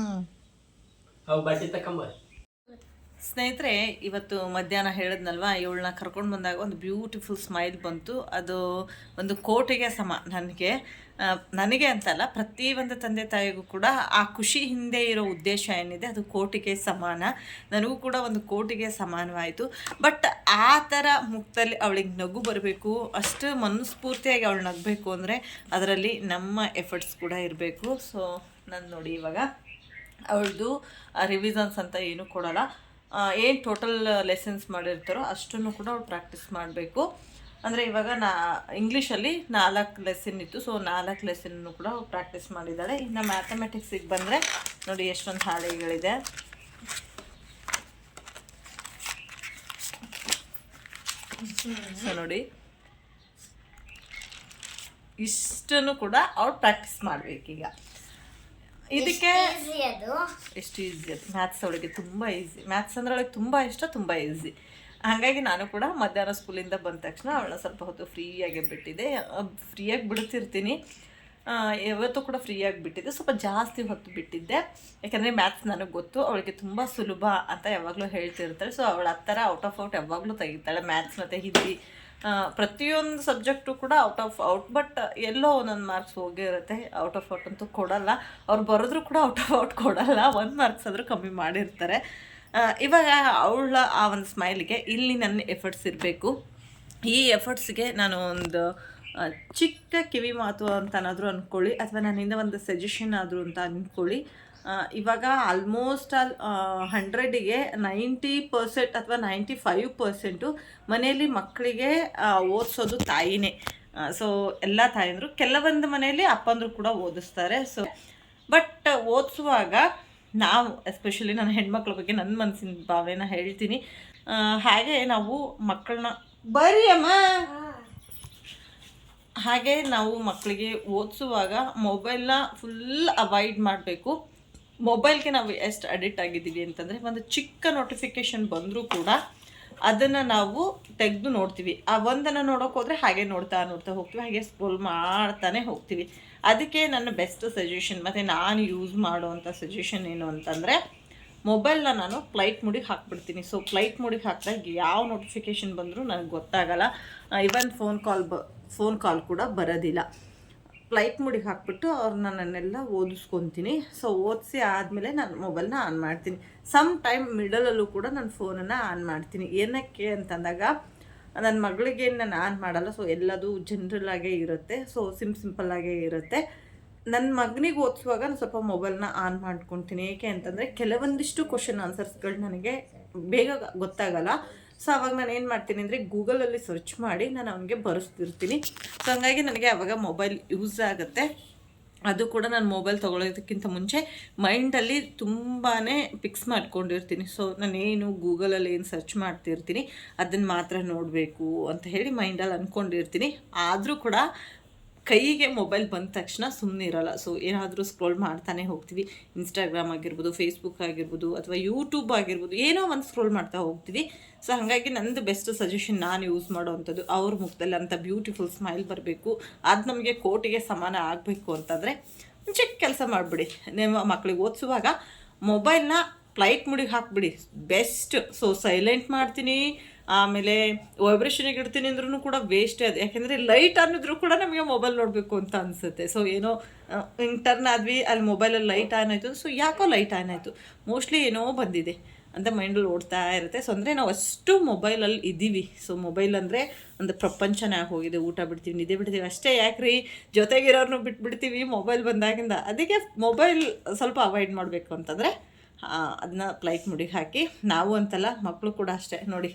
ಸ್ನೇಹಿತರೆ, ಇವತ್ತು ಮಧ್ಯಾಹ್ನ ಹೇಳಿದ್ನಲ್ವ, ಇವಳನ್ನ ಕರ್ಕೊಂಡು ಬಂದಾಗ ಒಂದು ಬ್ಯೂಟಿಫುಲ್ ಸ್ಮೈಲ್ ಬಂತು. ಅದು ಒಂದು ಕೋಟಿಗೆ ಸಮ ನನಗೆ ಅಂತಲ್ಲ, ಪ್ರತಿಯೊಂದು ತಂದೆ ತಾಯಿಗೂ ಕೂಡ ಆ ಖುಷಿ ಹಿಂದೆ ಇರೋ ಉದ್ದೇಶ ಏನಿದೆ ಅದು ಕೋಟಿಗೆ ಸಮಾನ. ನನಗೂ ಕೂಡ ಒಂದು ಕೋಟಿಗೆ ಸಮಾನವಾಯಿತು. ಬಟ್ ಆ ಥರ ಮುಖದಲ್ಲಿ ಅವಳಿಗೆ ನಗು ಬರಬೇಕು, ಅಷ್ಟು ಮನಸ್ಫೂರ್ತಿಯಾಗಿ ಅವಳು ನಗಬೇಕು ಅಂದರೆ ಅದರಲ್ಲಿ ನಮ್ಮ ಎಫರ್ಟ್ಸ್ ಕೂಡ ಇರಬೇಕು. ಸೊ ನಾನು ನೋಡಿ ಇವಾಗ ಅವಳದು ರಿವಿಸನ್ಸ್ ಅಂತ ಏನೂ ಕೊಡೋಲ್ಲ, ಏನು ಟೋಟಲ್ ಲೆಸನ್ಸ್ ಮಾಡಿರ್ತಾರೋ ಅಷ್ಟನ್ನು ಕೂಡ ಅವಳು ಪ್ರಾಕ್ಟೀಸ್ ಮಾಡಬೇಕು. ಅಂದರೆ ಇವಾಗ ಇಂಗ್ಲೀಷಲ್ಲಿ 4 ಲೆಸನ್ ಇತ್ತು. ಸೊ 4 ಲೆಸನ್ನು ಕೂಡ ಪ್ರಾಕ್ಟೀಸ್ ಮಾಡಿದ್ದಾಳೆ. ಇನ್ನು ಮ್ಯಾಥಮೆಟಿಕ್ಸಿಗೆ ಬಂದರೆ ನೋಡಿ ಎಷ್ಟೊಂದು ಹಾಳೆಗಳಿದೆ. ಸೊ ನೋಡಿ ಇಷ್ಟನ್ನು ಕೂಡ ಅವ್ರು ಪ್ರಾಕ್ಟೀಸ್ ಮಾಡಬೇಕೀಗ. ಇದಕ್ಕೆ ಎಷ್ಟು ಈಸಿ ಅದು. ಮ್ಯಾಥ್ಸ್ ಅವಳಿಗೆ ತುಂಬ ಈಸಿ. ಮ್ಯಾಥ್ಸ್ ಅಂದರೆ ಅವಳಿಗೆ ತುಂಬ ಇಷ್ಟ, ತುಂಬ ಈಸಿ. ಹಾಗಾಗಿ ನಾನು ಕೂಡ ಮಧ್ಯಾಹ್ನ ಸ್ಕೂಲಿಂದ ಬಂದ ತಕ್ಷಣ ಅವಳನ್ನ ಸ್ವಲ್ಪ ಹೊತ್ತು ಫ್ರೀಯಾಗಿ ಬಿಡ್ತಿರ್ತೀನಿ. ಯಾವತ್ತೂ ಕೂಡ ಫ್ರೀಯಾಗಿ ಬಿಟ್ಟಿದ್ದೆ, ಸ್ವಲ್ಪ ಜಾಸ್ತಿ ಹೊತ್ತು ಬಿಟ್ಟಿದ್ದೆ. ಯಾಕಂದರೆ ಮ್ಯಾಥ್ಸ್ ನನಗೆ ಗೊತ್ತು, ಅವಳಿಗೆ ತುಂಬ ಸುಲಭ ಅಂತ ಯಾವಾಗಲೂ ಹೇಳ್ತಿರ್ತಾಳೆ. ಸೊ ಅವಳ ಆ ಥರ ಔಟ್ ಆಫ್ ಔಟ್ ಯಾವಾಗಲೂ ತೆಗಿತಾಳೆ. ಮ್ಯಾಥ್ಸ್ ಮತ್ತು ಹಿಂದಿ ಪ್ರತಿಯೊಂದು ಸಬ್ಜೆಕ್ಟು ಕೂಡ ಔಟ್ ಆಫ್ ಔಟ್. ಬಟ್ ಎಲ್ಲೋ ಒಂದೊಂದು ಮಾರ್ಕ್ಸ್ ಹೋಗೇ ಇರುತ್ತೆ. ಔಟ್ ಆಫ್ ಔಟ್ ಅಂತೂ ಕೊಡಲ್ಲ, ಅವ್ರು ಬರೆದ್ರೂ ಕೂಡ ಔಟ್ ಆಫ್ ಔಟ್ ಕೊಡಲ್ಲ, 1 ಮಾರ್ಕ್ಸ್ ಆದರೂ ಕಮ್ಮಿ ಮಾಡಿರ್ತಾರೆ. ಇವಾಗ ಅವಳ ಆ ಒಂದು ಸ್ಮೈಲಿಗೆ ಇಲ್ಲಿ ನನ್ನ ಎಫರ್ಟ್ಸ್ ಇರಬೇಕು. ಈ ಎಫರ್ಟ್ಸ್ಗೆ ನಾನು ಒಂದು ಚಿಕ್ಕ ಕಿವಿ ಮಾತು ಅಂತನಾದರೂ ಅಂದ್ಕೊಳ್ಳಿ, ಅಥವಾ ನನ್ನಿಂದ ಒಂದು ಸಜೆಷನ್ ಆದರೂ ಅಂತ ಅಂದ್ಕೊಳ್ಳಿ. ಇವಾಗ ಆಲ್ಮೋಸ್ಟ್ 100ಗೆ 90% ಅಥವಾ 95% ಮನೆಯಲ್ಲಿ ಮಕ್ಕಳಿಗೆ ಓದಿಸೋದು ತಾಯಿನೇ. ಸೊ ಎಲ್ಲ ತಾಯಂದರು, ಕೆಲವೊಂದು ಮನೆಯಲ್ಲಿ ಅಪ್ಪಂದರು ಕೂಡ ಓದಿಸ್ತಾರೆ. ಸೊ ಬಟ್ ಓದಿಸುವಾಗ ನಾವು ಎಸ್ಪೆಷಲಿ ನನ್ನ ಹೆಣ್ಮಕ್ಳ ಬಗ್ಗೆ ನನ್ನ ಮನಸ್ಸಿನ ಭಾವನೆನ ಹೇಳ್ತೀನಿ. ಹಾಗೆ ನಾವು ಮಕ್ಕಳನ್ನ ಹಾಗೆ ನಾವು ಮಕ್ಕಳಿಗೆ ಓದಿಸುವಾಗ ಮೊಬೈಲ್ನ ಫುಲ್ ಅವಾಯ್ಡ್ ಮಾಡಬೇಕು. ಮೊಬೈಲ್ಗೆ ನಾವು ಎಷ್ಟು ಅಡಿಕ್ಟ್ ಆಗಿದ್ದೀವಿ ಅಂತಂದರೆ, ಒಂದು ಚಿಕ್ಕ ನೋಟಿಫಿಕೇಷನ್ ಬಂದರೂ ಕೂಡ ಅದನ್ನು ನಾವು ತೆಗೆದು ನೋಡ್ತೀವಿ. ಆ ಒಂದನ್ನು ನೋಡೋಕೆ ಹೋದರೆ ಹಾಗೆ ನೋಡ್ತಾ ಹೋಗ್ತೀವಿ, ಹಾಗೆ ಸ್ಕ್ರೋಲ್ ಮಾಡ್ತಾನೆ ಹೋಗ್ತೀವಿ. ಅದಕ್ಕೆ ನನ್ನ ಬೆಸ್ಟ್ ಸಜೆಷನ್ ಮತ್ತು ನಾನು ಯೂಸ್ ಮಾಡೋವಂಥ ಸಜೆಷನ್ ಏನು ಅಂತಂದರೆ, ಮೊಬೈಲ್ನ ನಾನು ಫ್ಲೈಟ್ ಮೋಡಿಗೆ ಹಾಕ್ಬಿಡ್ತೀನಿ. ಸೊ ಫ್ಲೈಟ್ ಮೋಡಿಗೆ ಹಾಕಿದಾಗ ಯಾವ ನೋಟಿಫಿಕೇಷನ್ ಬಂದರೂ ನನಗೆ ಗೊತ್ತಾಗಲ್ಲ. ಇವನ್ ಫೋನ್ ಕಾಲ್ ಕೂಡ ಬರೋದಿಲ್ಲ. ಫ್ಲೈಟ್ ಮೋಡಿಗೆ ಹಾಕ್ಬಿಟ್ಟು ಅವ್ರನ್ನ ನನ್ನೆಲ್ಲ ಓದಿಸ್ಕೊತೀನಿ. ಸೊ ಓದಿಸಿ ಆದಮೇಲೆ ನಾನು ಮೊಬೈಲ್ನ ಆನ್ ಮಾಡ್ತೀನಿ. ಸಮ್ ಟೈಮ್ ಮಿಡಲಲ್ಲೂ ಕೂಡ ನಾನು ಫೋನನ್ನು ಆನ್ ಮಾಡ್ತೀನಿ. ಏನಕ್ಕೆ ಅಂತಂದಾಗ ನನ್ನ ಮಗಳಿಗೆ ನಾನು ಆನ್ ಮಾಡಲ್ಲ. ಸೊ ಎಲ್ಲದು ಜನರಲ್ಲಾಗೇ ಇರುತ್ತೆ. ಸೊ ಸಿಂಪಲ್ಲಾಗೇ ಇರುತ್ತೆ. ನನ್ನ ಮಗನಿಗೆ ಓದಿಸುವಾಗ ನಾನು ಸ್ವಲ್ಪ ಮೊಬೈಲ್ನ ಆನ್ ಮಾಡ್ಕೊತೀನಿ. ಏಕೆ ಅಂತಂದರೆ ಕೆಲವೊಂದಿಷ್ಟು ಕ್ವಶನ್ ಆನ್ಸರ್ಸ್ಗಳು ನನಗೆ ಬೇಗ ಗೊತ್ತಾಗಲ್ಲ. ಸೊ ಅವಾಗ ನಾನು ಏನು ಮಾಡ್ತೀನಿ ಅಂದರೆ ಗೂಗಲಲ್ಲಿ ಸರ್ಚ್ ಮಾಡಿ ನಾನು ಅವನಿಗೆ ಬರೆಸ್ತಿರ್ತೀನಿ. ಸೊ ಹಂಗಾಗಿ ನನಗೆ ಅವಾಗ ಮೊಬೈಲ್ ಯೂಸ್ ಆಗುತ್ತೆ. ಅದು ಕೂಡ ನಾನು ಮೊಬೈಲ್ ತೊಗೊಳೋದಕ್ಕಿಂತ ಮುಂಚೆ ಮೈಂಡಲ್ಲಿ ತುಂಬಾ ಫಿಕ್ಸ್ ಮಾಡ್ಕೊಂಡಿರ್ತೀನಿ. ಸೊ ನಾನೇನು ಗೂಗಲಲ್ಲಿ ಏನು ಸರ್ಚ್ ಮಾಡ್ತಿರ್ತೀನಿ ಅದನ್ನು ಮಾತ್ರ ನೋಡಬೇಕು ಅಂತ ಹೇಳಿ ಮೈಂಡಲ್ಲಿ ಅಂದ್ಕೊಂಡಿರ್ತೀನಿ. ಆದರೂ ಕೂಡ ಕೈಗೆ ಮೊಬೈಲ್ ಬಂದ ತಕ್ಷಣ ಸುಮ್ಮನೆ ಇರೋಲ್ಲ. ಸೊ ಏನಾದರೂ ಸ್ಕ್ರೋಲ್ ಮಾಡ್ತಾನೆ ಹೋಗ್ತೀವಿ. ಇನ್ಸ್ಟಾಗ್ರಾಮ್ ಆಗಿರ್ಬೋದು, ಫೇಸ್ಬುಕ್ ಆಗಿರ್ಬೋದು, ಅಥವಾ ಯೂಟ್ಯೂಬ್ ಆಗಿರ್ಬೋದು, ಏನೋ ಒಂದು ಸ್ಕ್ರೋಲ್ ಮಾಡ್ತಾ ಹೋಗ್ತೀವಿ. ಸೊ ಹಾಗಾಗಿ ನಂದು ಬೆಸ್ಟ್ ಸಜೆಷನ್ ನಾನು ಯೂಸ್ ಮಾಡೋವಂಥದ್ದು, ಅವ್ರ ಮುಖದಲ್ಲಿ ಅಂಥ ಬ್ಯೂಟಿಫುಲ್ ಸ್ಮೈಲ್ ಬರಬೇಕು, ಅದು ನಮಗೆ ಕೋಟಿಗೆ ಸಮಾನ ಆಗಬೇಕು ಅಂತಂದರೆ ಚಿಕ್ಕ ಕೆಲಸ ಮಾಡಿಬಿಡಿ. ನಿಮ್ಮ ಮಕ್ಕಳಿಗೆ ಓದಿಸುವಾಗ ಮೊಬೈಲ್ನ ಫ್ಲೈಟ್ ಮುಡಿಗೆ ಹಾಕಿಬಿಡಿ, ಬೆಸ್ಟ್. ಸೊ ಸೈಲೆಂಟ್ ಮಾಡ್ತೀನಿ, ಆಮೇಲೆ ವೈಬ್ರೇಷನಿಗೆ ಇಡ್ತೀನಿ ಅಂದ್ರೂ ಕೂಡ ವೇಸ್ಟೇ ಅದು. ಯಾಕೆಂದರೆ ಲೈಟ್ ಅನ್ನೋದ್ರೂ ಕೂಡ ನಮಗೆ ಮೊಬೈಲ್ ನೋಡಬೇಕು ಅಂತ ಅನಿಸುತ್ತೆ. ಸೊ ಏನೋ ಹಿಂಗೆ ಟರ್ನ್ ಆದ್ವಿ, ಅಲ್ಲಿ ಮೊಬೈಲಲ್ಲಿ ಲೈಟ್ ಆನ್ ಆಯಿತು. ಸೊ ಯಾಕೋ ಲೈಟ್ ಆನ್ ಆಯಿತು, ಮೋಸ್ಟ್ಲಿ ಏನೋ ಬಂದಿದೆ ಅಂತ ಮೈಂಡಲ್ಲಿ ಓಡ್ತಾ ಇರುತ್ತೆ. ಸೊ ಅಂದರೆ ನಾವು ಅಷ್ಟು ಮೊಬೈಲಲ್ಲಿ ಇದ್ದೀವಿ. ಸೊ ಮೊಬೈಲ್ ಅಂದರೆ ಒಂದು ಪ್ರಪಂಚನೇ ಆಗೋಗಿದೆ. ಊಟ ಬಿಡ್ತೀವಿ, ನಿದ್ದೆ ಬಿಡ್ತೀವಿ ಅಷ್ಟೇ. ಯಾಕ್ರಿ ಜೊತೆಗಿರೋರ್ನು ಬಿಟ್ಬಿಡ್ತೀವಿ ಮೊಬೈಲ್ ಬಂದಾಗಿಂದ. ಅದಕ್ಕೆ ಮೊಬೈಲ್ ಸ್ವಲ್ಪ ಅವಾಯ್ಡ್ ಮಾಡಬೇಕು ಅಂತಂದರೆ ಅದನ್ನ ಫ್ಲೈಟ್ ಮುಡಿಗೆ ಹಾಕಿ, ನಾವು ಅಂತಲ್ಲ ಮಕ್ಕಳು ಕೂಡ ಅಷ್ಟೇ. ನೋಡಿ,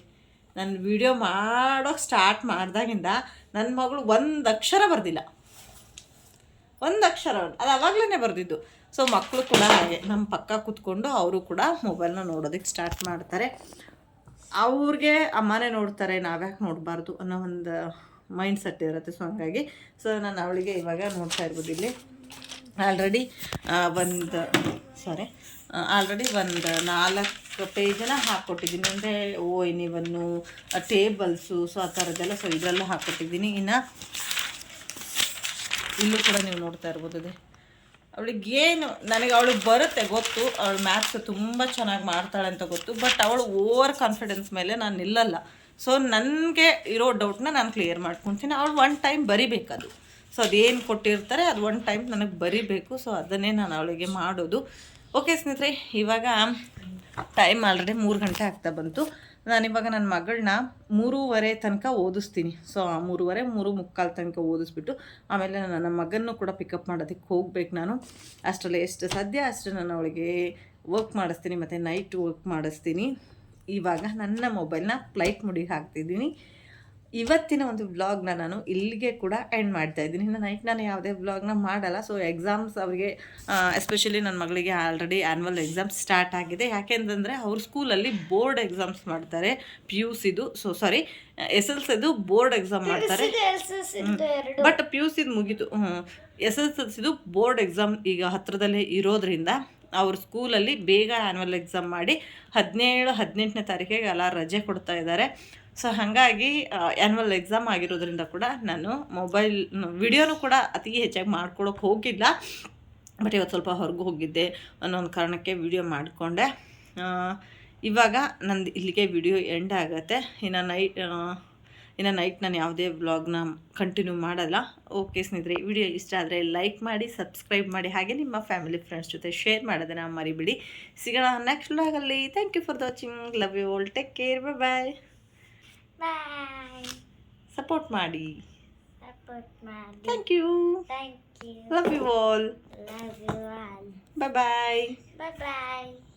ನಾನು ವಿಡಿಯೋ ಮಾಡೋಕ್ಕೆ ಸ್ಟಾರ್ಟ್ ಮಾಡಿದಾಗಿಂದ ನನ್ನ ಮಗಳು ಒಂದು ಅಕ್ಷರ ಬರೆದಿಲ್ಲ, ಒಂದು ಅಕ್ಷರ ಅದು ಆವಾಗಲೇ ಬರೆದಿದ್ದು. ಸೊ ಮಕ್ಕಳು ಕೂಡ ಹಾಗೆ ನಮ್ಮ ಪಕ್ಕ ಕೂತ್ಕೊಂಡು ಅವರು ಕೂಡ ಮೊಬೈಲ್ನ ನೋಡೋದಕ್ಕೆ ಸ್ಟಾರ್ಟ್ ಮಾಡ್ತಾರೆ. ಅವ್ರಿಗೆ ಅಮ್ಮನೇ ನೋಡ್ತಾರೆ, ನಾವ್ಯಾಕೆ ನೋಡಬಾರ್ದು ಅನ್ನೋ ಒಂದು ಮೈಂಡ್ ಸೆಟ್ ಇರುತ್ತೆ. ಸೊ ಹಂಗಾಗಿ ನಾನು ಅವಳಿಗೆ ಇವಾಗ ನೋಡ್ತಾ ಇರ್ಬೋದು, ಇಲ್ಲಿ ಆಲ್ರೆಡಿ ಒಂದು 4 ಪೇಜನ್ನ ಹಾಕ್ಕೊಟ್ಟಿದ್ದೀನಿ. ಅಂದರೆ ಓಯ್ನಿವನ್ನು, ಟೇಬಲ್ಸು, ಸೊ ಆ ಥರದ್ದೆಲ್ಲ. ಸೊ ಇದೆಲ್ಲ ಹಾಕ್ಕೊಟ್ಟಿದ್ದೀನಿ. ಇನ್ನು ಇಲ್ಲೂ ಕೂಡ ನೀವು ನೋಡ್ತಾ ಇರ್ಬೋದು. ಅದೇ ಅವಳಿಗೇನು, ಅವಳಿಗೆ ಬರುತ್ತೆ ಗೊತ್ತು, ಅವಳು ಮ್ಯಾಥ್ಸ್ ತುಂಬ ಚೆನ್ನಾಗಿ ಮಾಡ್ತಾಳೆ ಅಂತ ಗೊತ್ತು. ಬಟ್ ಅವಳು ಓವರ್ ಕಾನ್ಫಿಡೆನ್ಸ್ ಮೇಲೆ ನಾನು ನಿಲ್ಲಲ್ಲ. ಸೊ ನನಗೆ ಇರೋ ಡೌಟ್ನ ನಾನು ಕ್ಲಿಯರ್ ಮಾಡ್ಕೊತೀನಿ. ಅವಳು 1 ಟೈಮ್ ಬರಿಬೇಕದು. ಸೊ ಅದೇನು ಕೊಟ್ಟಿರ್ತಾರೆ ಅದು 1 ಟೈಮ್ ನನಗೆ ಬರಿಬೇಕು. ಸೊ ಅದನ್ನೇ ನಾನು ಅವಳಿಗೆ ಮಾಡೋದು. ಓಕೆ ಸ್ನೇಹಿತರೆ, ಇವಾಗ ಟೈಮ್ ಆಲ್ರೆಡಿ 3 ಗಂಟೆ ಆಗ್ತಾ ಬಂತು. ನಾನಿವಾಗ ನನ್ನ ಮಗಳನ್ನ 3:15 ತನಕ ಓದಿಸ್ತೀನಿ. ಸೊ 3:30-3:45 ತನಕ ಓದಿಸ್ಬಿಟ್ಟು ಆಮೇಲೆ ನನ್ನ ಮಗನೂ ಕೂಡ ಪಿಕಪ್ ಮಾಡೋದಕ್ಕೆ ಹೋಗ್ಬೇಕು. ನಾನು ಅಷ್ಟರಲ್ಲಿ ಎಷ್ಟು ಸಾಧ್ಯ ಅಷ್ಟು ನಾನು ಅವಳಿಗೆ ವರ್ಕ್ ಮಾಡಿಸ್ತೀನಿ ಮತ್ತು ನೈಟ್ ವರ್ಕ್ ಮಾಡಿಸ್ತೀನಿ. ಇವಾಗ ನನ್ನ ಮೊಬೈಲ್ನ ಫ್ಲೈಟ್ ಮುಡಿಗೆ ಹಾಕ್ತಿದ್ದೀನಿ. ಇವತ್ತಿನ ಒಂದು ವ್ಲಾಗ್ನ ನಾನು ಇಲ್ಲಿಗೆ ಕೂಡ ಎಂಡ್ ಮಾಡ್ತಾಯಿದ್ದೀನಿ. ಇನ್ನು ನೈಟ್ ನಾನು ಯಾವುದೇ ವ್ಲಾಗ್ನ ಮಾಡಲ್ಲ. ಸೊ ಎಕ್ಸಾಮ್ಸ್ ಅವರಿಗೆ, ಎಸ್ಪೆಷಲಿ ನನ್ನ ಮಗಳಿಗೆ ಆಲ್ರೆಡಿ ಆ್ಯನ್ಯುವಲ್ ಎಕ್ಸಾಮ್ಸ್ ಸ್ಟಾರ್ಟ್ ಆಗಿದೆ. ಯಾಕೆಂತಂದರೆ ಅವ್ರ ಸ್ಕೂಲಲ್ಲಿ ಬೋರ್ಡ್ ಎಕ್ಸಾಮ್ಸ್ ಮಾಡ್ತಾರೆ. PUCದು, ಸೊ ಸಾರಿ SSLCದು ಬೋರ್ಡ್ ಎಕ್ಸಾಮ್ ಮಾಡ್ತಾರೆ. ಬಟ್ PUCದು ಮುಗೀತು. SSLCದು ಬೋರ್ಡ್ ಎಕ್ಸಾಮ್ ಈಗ ಹತ್ತಿರದಲ್ಲೇ ಇರೋದ್ರಿಂದ ಅವ್ರ ಸ್ಕೂಲಲ್ಲಿ ಬೇಗ ಆ್ಯನ್ಯುವಲ್ ಎಕ್ಸಾಮ್ ಮಾಡಿ 17-18ನೇ ತಾರೀಕಿಗೆ ಎಲ್ಲ ರಜೆ ಕೊಡ್ತಾ ಇದ್ದಾರೆ. ಸೊ ಹಾಗಾಗಿ ಆ್ಯನ್ಯುವಲ್ ಎಕ್ಸಾಮ್ ಆಗಿರೋದ್ರಿಂದ ಕೂಡ ನಾನು ಮೊಬೈಲ್ ವಿಡಿಯೋನೂ ಕೂಡ ಅತಿ ಹೆಚ್ಚಾಗಿ ಮಾಡ್ಕೊಳಕ್ಕೆ ಹೋಗಿಲ್ಲ. ಬಟ್ ಇವತ್ತು ಸ್ವಲ್ಪ ಹೊರಗೆ ಹೋಗಿದ್ದೆ ಅನ್ನೋ ಒಂದು ಕಾರಣಕ್ಕೆ ವಿಡಿಯೋ ಮಾಡಿಕೊಂಡೆ. ಇವಾಗ ನಂದು ಇಲ್ಲಿಗೆ ವಿಡಿಯೋ ಎಂಡ್ ಆಗುತ್ತೆ. ಇನ್ನು ನೈಟ್ ನಾನು ಯಾವುದೇ ವ್ಲಾಗ್ನ ಕಂಟಿನ್ಯೂ ಮಾಡಲ್ಲ. ಓಕೆ ಸ್ನೇಹಿತರೆ, ವಿಡಿಯೋ ಇಷ್ಟ ಆದರೆ ಲೈಕ್ ಮಾಡಿ, ಸಬ್ಸ್ಕ್ರೈಬ್ ಮಾಡಿ, ಹಾಗೆ ನಿಮ್ಮ ಫ್ಯಾಮಿಲಿ ಫ್ರೆಂಡ್ಸ್ ಜೊತೆ ಶೇರ್ ಮಾಡೋದನ್ನು ಮರಿಬಿಡಿ. ಸಿಗೋಣ ನೆಕ್ಸ್ಟ್ ವ್ಲಾಗಲ್ಲಿ. Thank you for the watching. Love you all. Take care. Bye. Support ಮಾಡಿ. Thank you. Love you all. Bye bye.